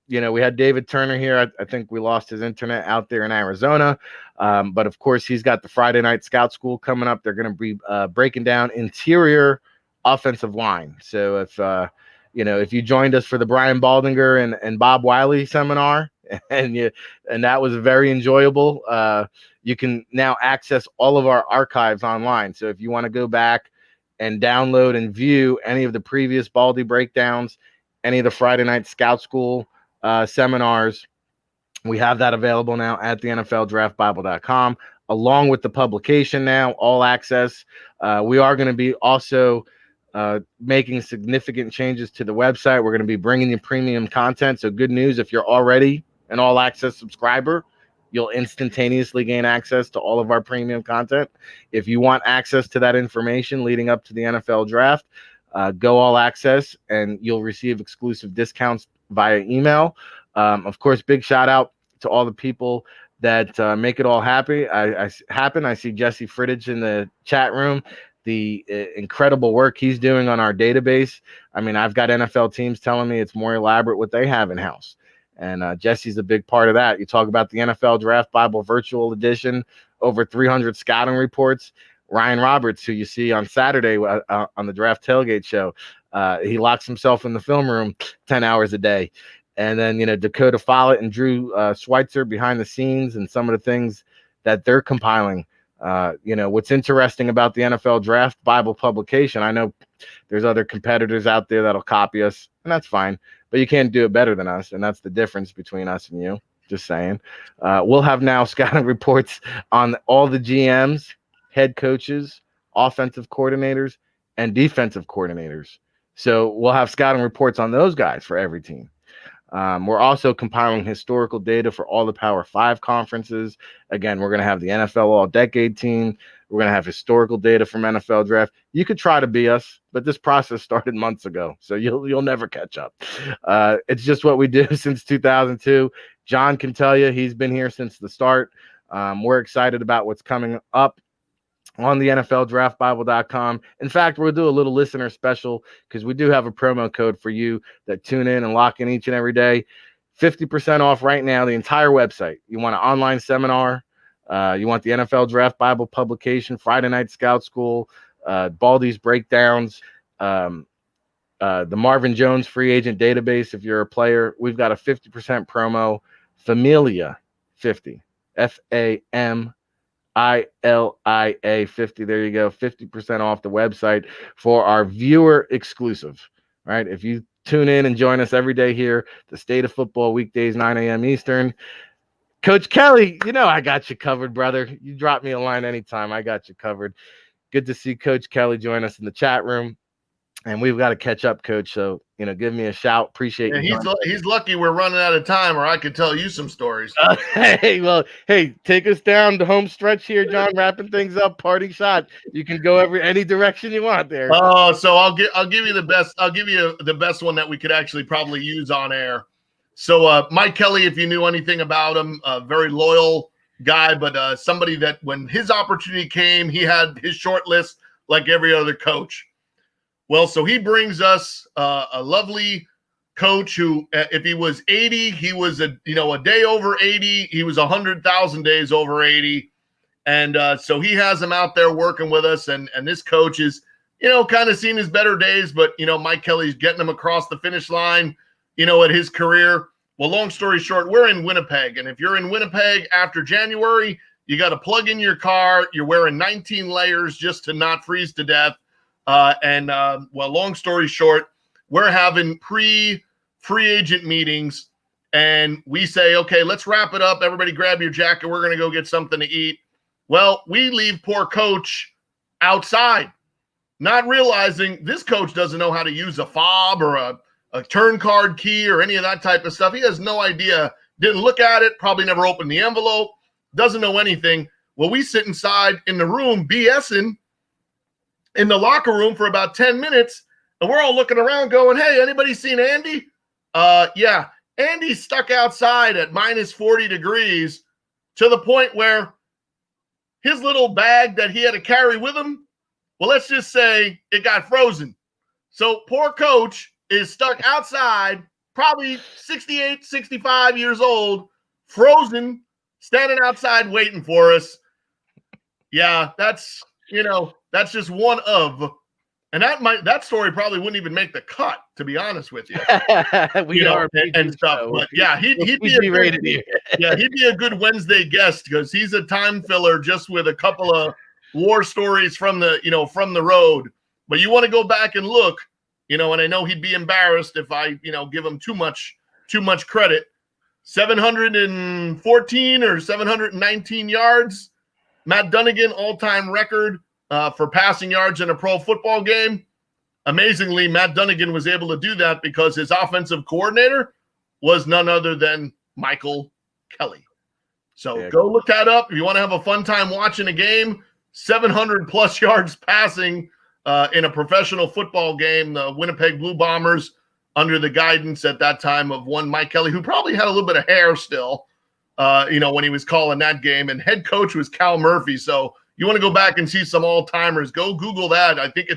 S2: We had David Turner here. I think we lost his internet out there in Arizona. But, of course, he's got the Friday Night Scout School coming up. They're going to be breaking down interior offensive line. So if you joined us for the Brian Baldinger and Bob Wiley seminar and that was very enjoyable, you can now access all of our archives online. So if you want to go back and download and view any of the previous Baldy breakdowns, any of the Friday Night Scout School seminars, we have that available now at the NFLDraftBible.com, along with the publication now, all access. We are going to be also making significant changes to the website. We're going to be bringing you premium content. So good news, if you're already an all access subscriber, you'll instantaneously gain access to all of our premium content. If you want access to that information leading up to the NFL draft, go all access and you'll receive exclusive discounts via email. Of course, big shout out to all the people that make it all happy. I see Jesse Frittich in the chat room. The incredible work he's doing on our database. I mean, I've got NFL teams telling me it's more elaborate what they have in house, and Jesse's a big part of that. You talk about the NFL Draft Bible Virtual Edition, over 300 scouting reports. Ryan Roberts, who you see on Saturday on the Draft Tailgate Show, he locks himself in the film room 10 hours a day. And then, Dakota Follett and Drew Schweitzer behind the scenes and some of the things that they're compiling. What's interesting about the NFL Draft Bible publication, I know there's other competitors out there that'll copy us, and that's fine, but you can't do it better than us, and that's the difference between us and you. Just saying. We'll have now scouting reports on all the GMs, head coaches, offensive coordinators, and defensive coordinators. So we'll have scouting reports on those guys for every team. We're also compiling historical data for all the Power 5 conferences. Again, we're going to have the NFL All-Decade team. We're going to have historical data from NFL Draft. You could try to be us, but this process started months ago, so you'll never catch up. It's just what we do since 2002. John can tell you he's been here since the start. We're excited about what's coming up on the NFLDraftBible.com. In fact, we'll do a little listener special because we do have a promo code for you that tune in and lock in each and every day. 50% off right now, the entire website. You want an online seminar, you want the NFL Draft Bible publication, Friday Night Scout School, Baldy's breakdowns, the Marvin Jones free agent database. If you're a player, we've got a 50% promo, FAMILIA50, FAMILIA50. There you go. 50% off the website for our viewer exclusive, right? If you tune in and join us every day here, the State of Football weekdays, 9 a.m. Eastern. Coach Kelly, I got you covered, brother. You drop me a line anytime. I got you covered. Good to see Coach Kelly join us in the chat room. And we've got to catch up, Coach. So, give me a shout. Appreciate you.
S3: He's lucky we're running out of time, or I could tell you some stories.
S2: Hey, take us down the home stretch here, John. Wrapping things up, party shot. You can go any direction you want there.
S3: Oh, so I'll give you the best. I'll give you the best one that we could actually probably use on air. So Mike Kelly, if you knew anything about him, a very loyal guy, but somebody that when his opportunity came, he had his short list like every other coach. Well, so he brings us a lovely coach who, if he was 80, he was a day over 80. He was 100,000 days over 80. And so he has him out there working with us. And this coach is, kind of seen his better days, but, Mike Kelly's getting him across the finish line, at his career. Well, long story short, we're in Winnipeg. And if you're in Winnipeg after January, you got to plug in your car. You're wearing 19 layers just to not freeze to death. Long story short, we're having free agent meetings, and we say, okay, let's wrap it up. Everybody grab your jacket. We're going to go get something to eat. Well, we leave poor coach outside, not realizing this coach doesn't know how to use a fob or a turn card key or any of that type of stuff. He has no idea, didn't look at it, probably never opened the envelope, doesn't know anything. Well, we sit inside in the room BSing in the locker room for about 10 minutes, and we're all looking around going, hey, anybody seen Andy? Yeah, Andy's stuck outside at minus 40 degrees to the point where his little bag that he had to carry with him, well, let's just say it got frozen. So poor coach is stuck outside, probably 68, 65 years old, frozen, standing outside waiting for us. Yeah, that's just one of, and that story probably wouldn't even make the cut, to be honest with you. And stuff. But yeah, he'd be rated here. Yeah, he'd be a good Wednesday guest because he's a time filler just with a couple of war stories from the road. But you want to go back and look, and I know he'd be embarrassed if I, give him too much credit. 714 or 719 yards. Matt Dunnigan, all-time record for passing yards in a pro football game. Amazingly, Matt Dunnigan was able to do that because his offensive coordinator was none other than Michael Kelly. So go look that up. If you want to have a fun time watching a game, 700-plus yards passing in a professional football game, the Winnipeg Blue Bombers, under the guidance at that time of one Mike Kelly, who probably had a little bit of hair still, when he was calling that game, and head coach was Cal Murphy. So you want to go back and see some all-timers, go Google that. I think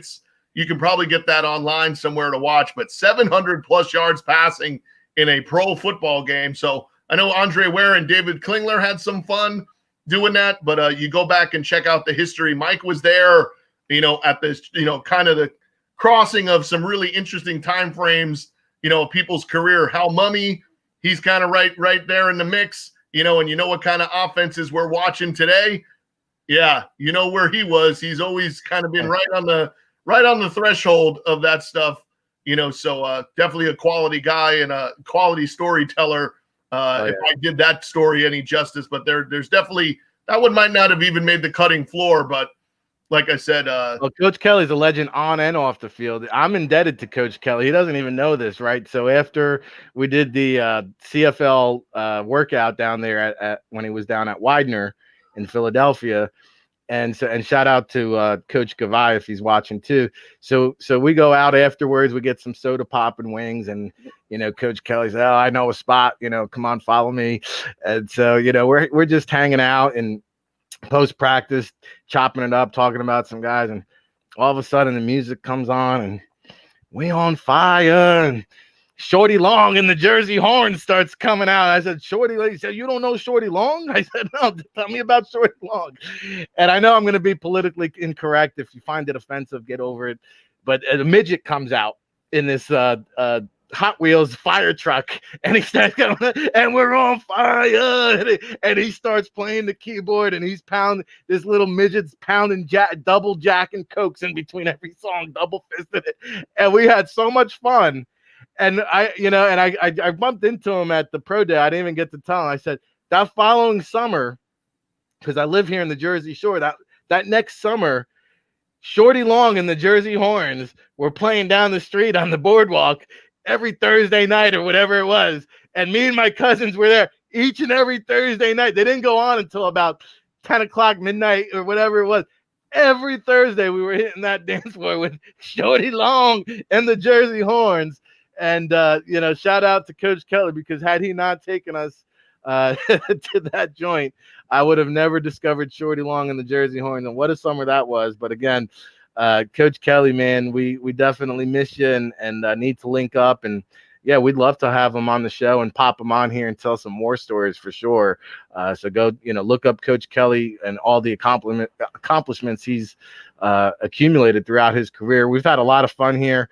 S3: you can probably get that online somewhere to watch, but 700 plus yards passing in a pro football game. So I know Andre Ware and David Klingler had some fun doing that, but you go back and check out the history. Mike was there, at this, kind of the crossing of some really interesting time frames, people's career. Hal Mummy, he's kind of right there in the mix, and what kind of offenses we're watching today. Yeah, where he was. He's always kind of been right on the threshold of that stuff, so definitely a quality guy and a quality storyteller. If I did that story any justice, but there's definitely that one might not have even made the cutting floor, but like I said,
S2: well, Coach Kelly's a legend on and off the field. I'm indebted to Coach Kelly. He doesn't even know this, right? So after we did the CFL workout down there at when he was down at Widener in Philadelphia, and shout out to Coach Gavai if he's watching too. So we go out afterwards, we get some soda pop and wings, and Coach Kelly said, "Oh, I know a spot. Come on, follow me." And so we're just hanging out and post practice, chopping it up, talking about some guys, and all of a sudden the music comes on, and we on fire, and Shorty Long and the Jersey Horn starts coming out. I said, Shorty, he said, "You don't know Shorty Long?" I said, "No, tell me about Shorty Long." And I know I'm going to be politically incorrect. If you find it offensive, get over it. But a midget comes out in this Hot Wheels fire truck, and he starts going, "And we're on fire," and he starts playing the keyboard, and he's pounding, this little midget's pounding double Jack and Cokes in between every song, double fisted it, and we had so much fun. And I bumped into him at the pro day. I didn't even get to tell him. I said, that following summer, because I live here in the Jersey Shore, that next summer, Shorty Long and the Jersey Horns were playing down the street on the boardwalk every Thursday night or whatever it was. And me and my cousins were there each and every Thursday night. They didn't go on until about 10 o'clock midnight or whatever it was. Every Thursday we were hitting that dance floor with Shorty Long and the Jersey Horns. And, shout out to Coach Kelly, because had he not taken us to that joint, I would have never discovered Shorty Long and the Jersey Horns. And what a summer that was. But again, Coach Kelly, man, we definitely miss you and need to link up. And yeah, we'd love to have him on the show and pop him on here and tell some more stories for sure. So go, look up Coach Kelly and all the accomplishments he's accumulated throughout his career. We've had a lot of fun here,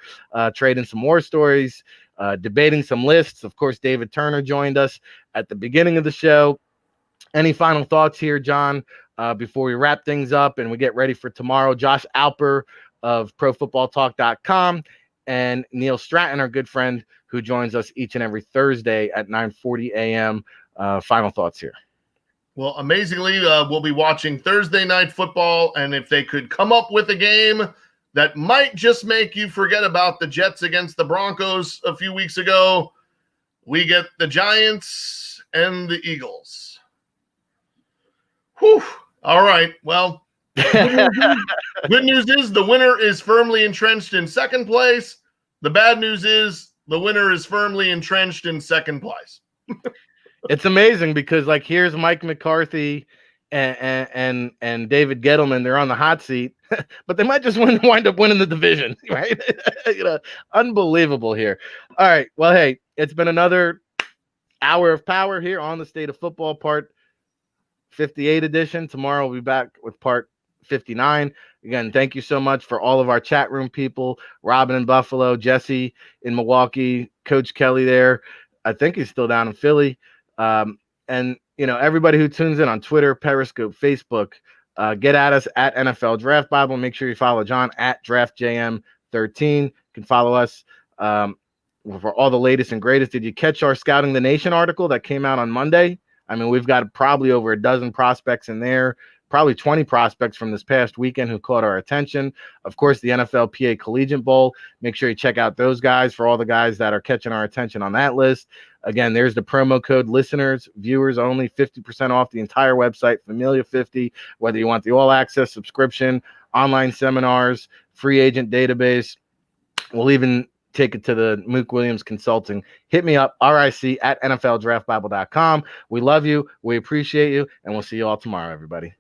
S2: trading some more stories, debating some lists. Of course, David Turner joined us at the beginning of the show. Any final thoughts here, John, before we wrap things up and we get ready for tomorrow? Josh Alper of ProFootballTalk.com and Neil Stratton, our good friend, who joins us each and every Thursday at 9:40 a.m. Final thoughts here.
S3: Well, amazingly, we'll be watching Thursday night football, and if they could come up with a game that might just make you forget about the Jets against the Broncos a few weeks ago, we get the Giants and the Eagles. Whew. All right. Well, good news is the winner is firmly entrenched in second place. The bad news is the winner is firmly entrenched in second place.
S2: It's amazing because, here's Mike McCarthy and David Gettleman. They're on the hot seat, but they might just wind up winning the division, right? Unbelievable here. All right. Well, hey, it's been another hour of power here on the State of Football Part 58 edition. Tomorrow we'll be back with Part 59. Again, thank you so much for all of our chat room people, Robin in Buffalo, Jesse in Milwaukee, Coach Kelly there. I think he's still down in Philly. And everybody who tunes in on Twitter, Periscope, Facebook, get at us at NFL Draft Bible. Make sure you follow John at DraftJM13. You can follow us for all the latest and greatest. Did you catch our Scouting the Nation article that came out on Monday? I mean, we've got probably over a dozen prospects in there, probably 20 prospects from this past weekend who caught our attention. Of course, the NFLPA Collegiate Bowl. Make sure you check out those guys for all the guys that are catching our attention on that list. Again, there's the promo code listeners, viewers only, 50% off the entire website, Familia50, whether you want the all-access subscription, online seminars, free agent database. We'll even take it to the Mook Williams Consulting. Hit me up, RIC at NFLDraftBible.com. We love you. We appreciate you. And we'll see you all tomorrow, everybody.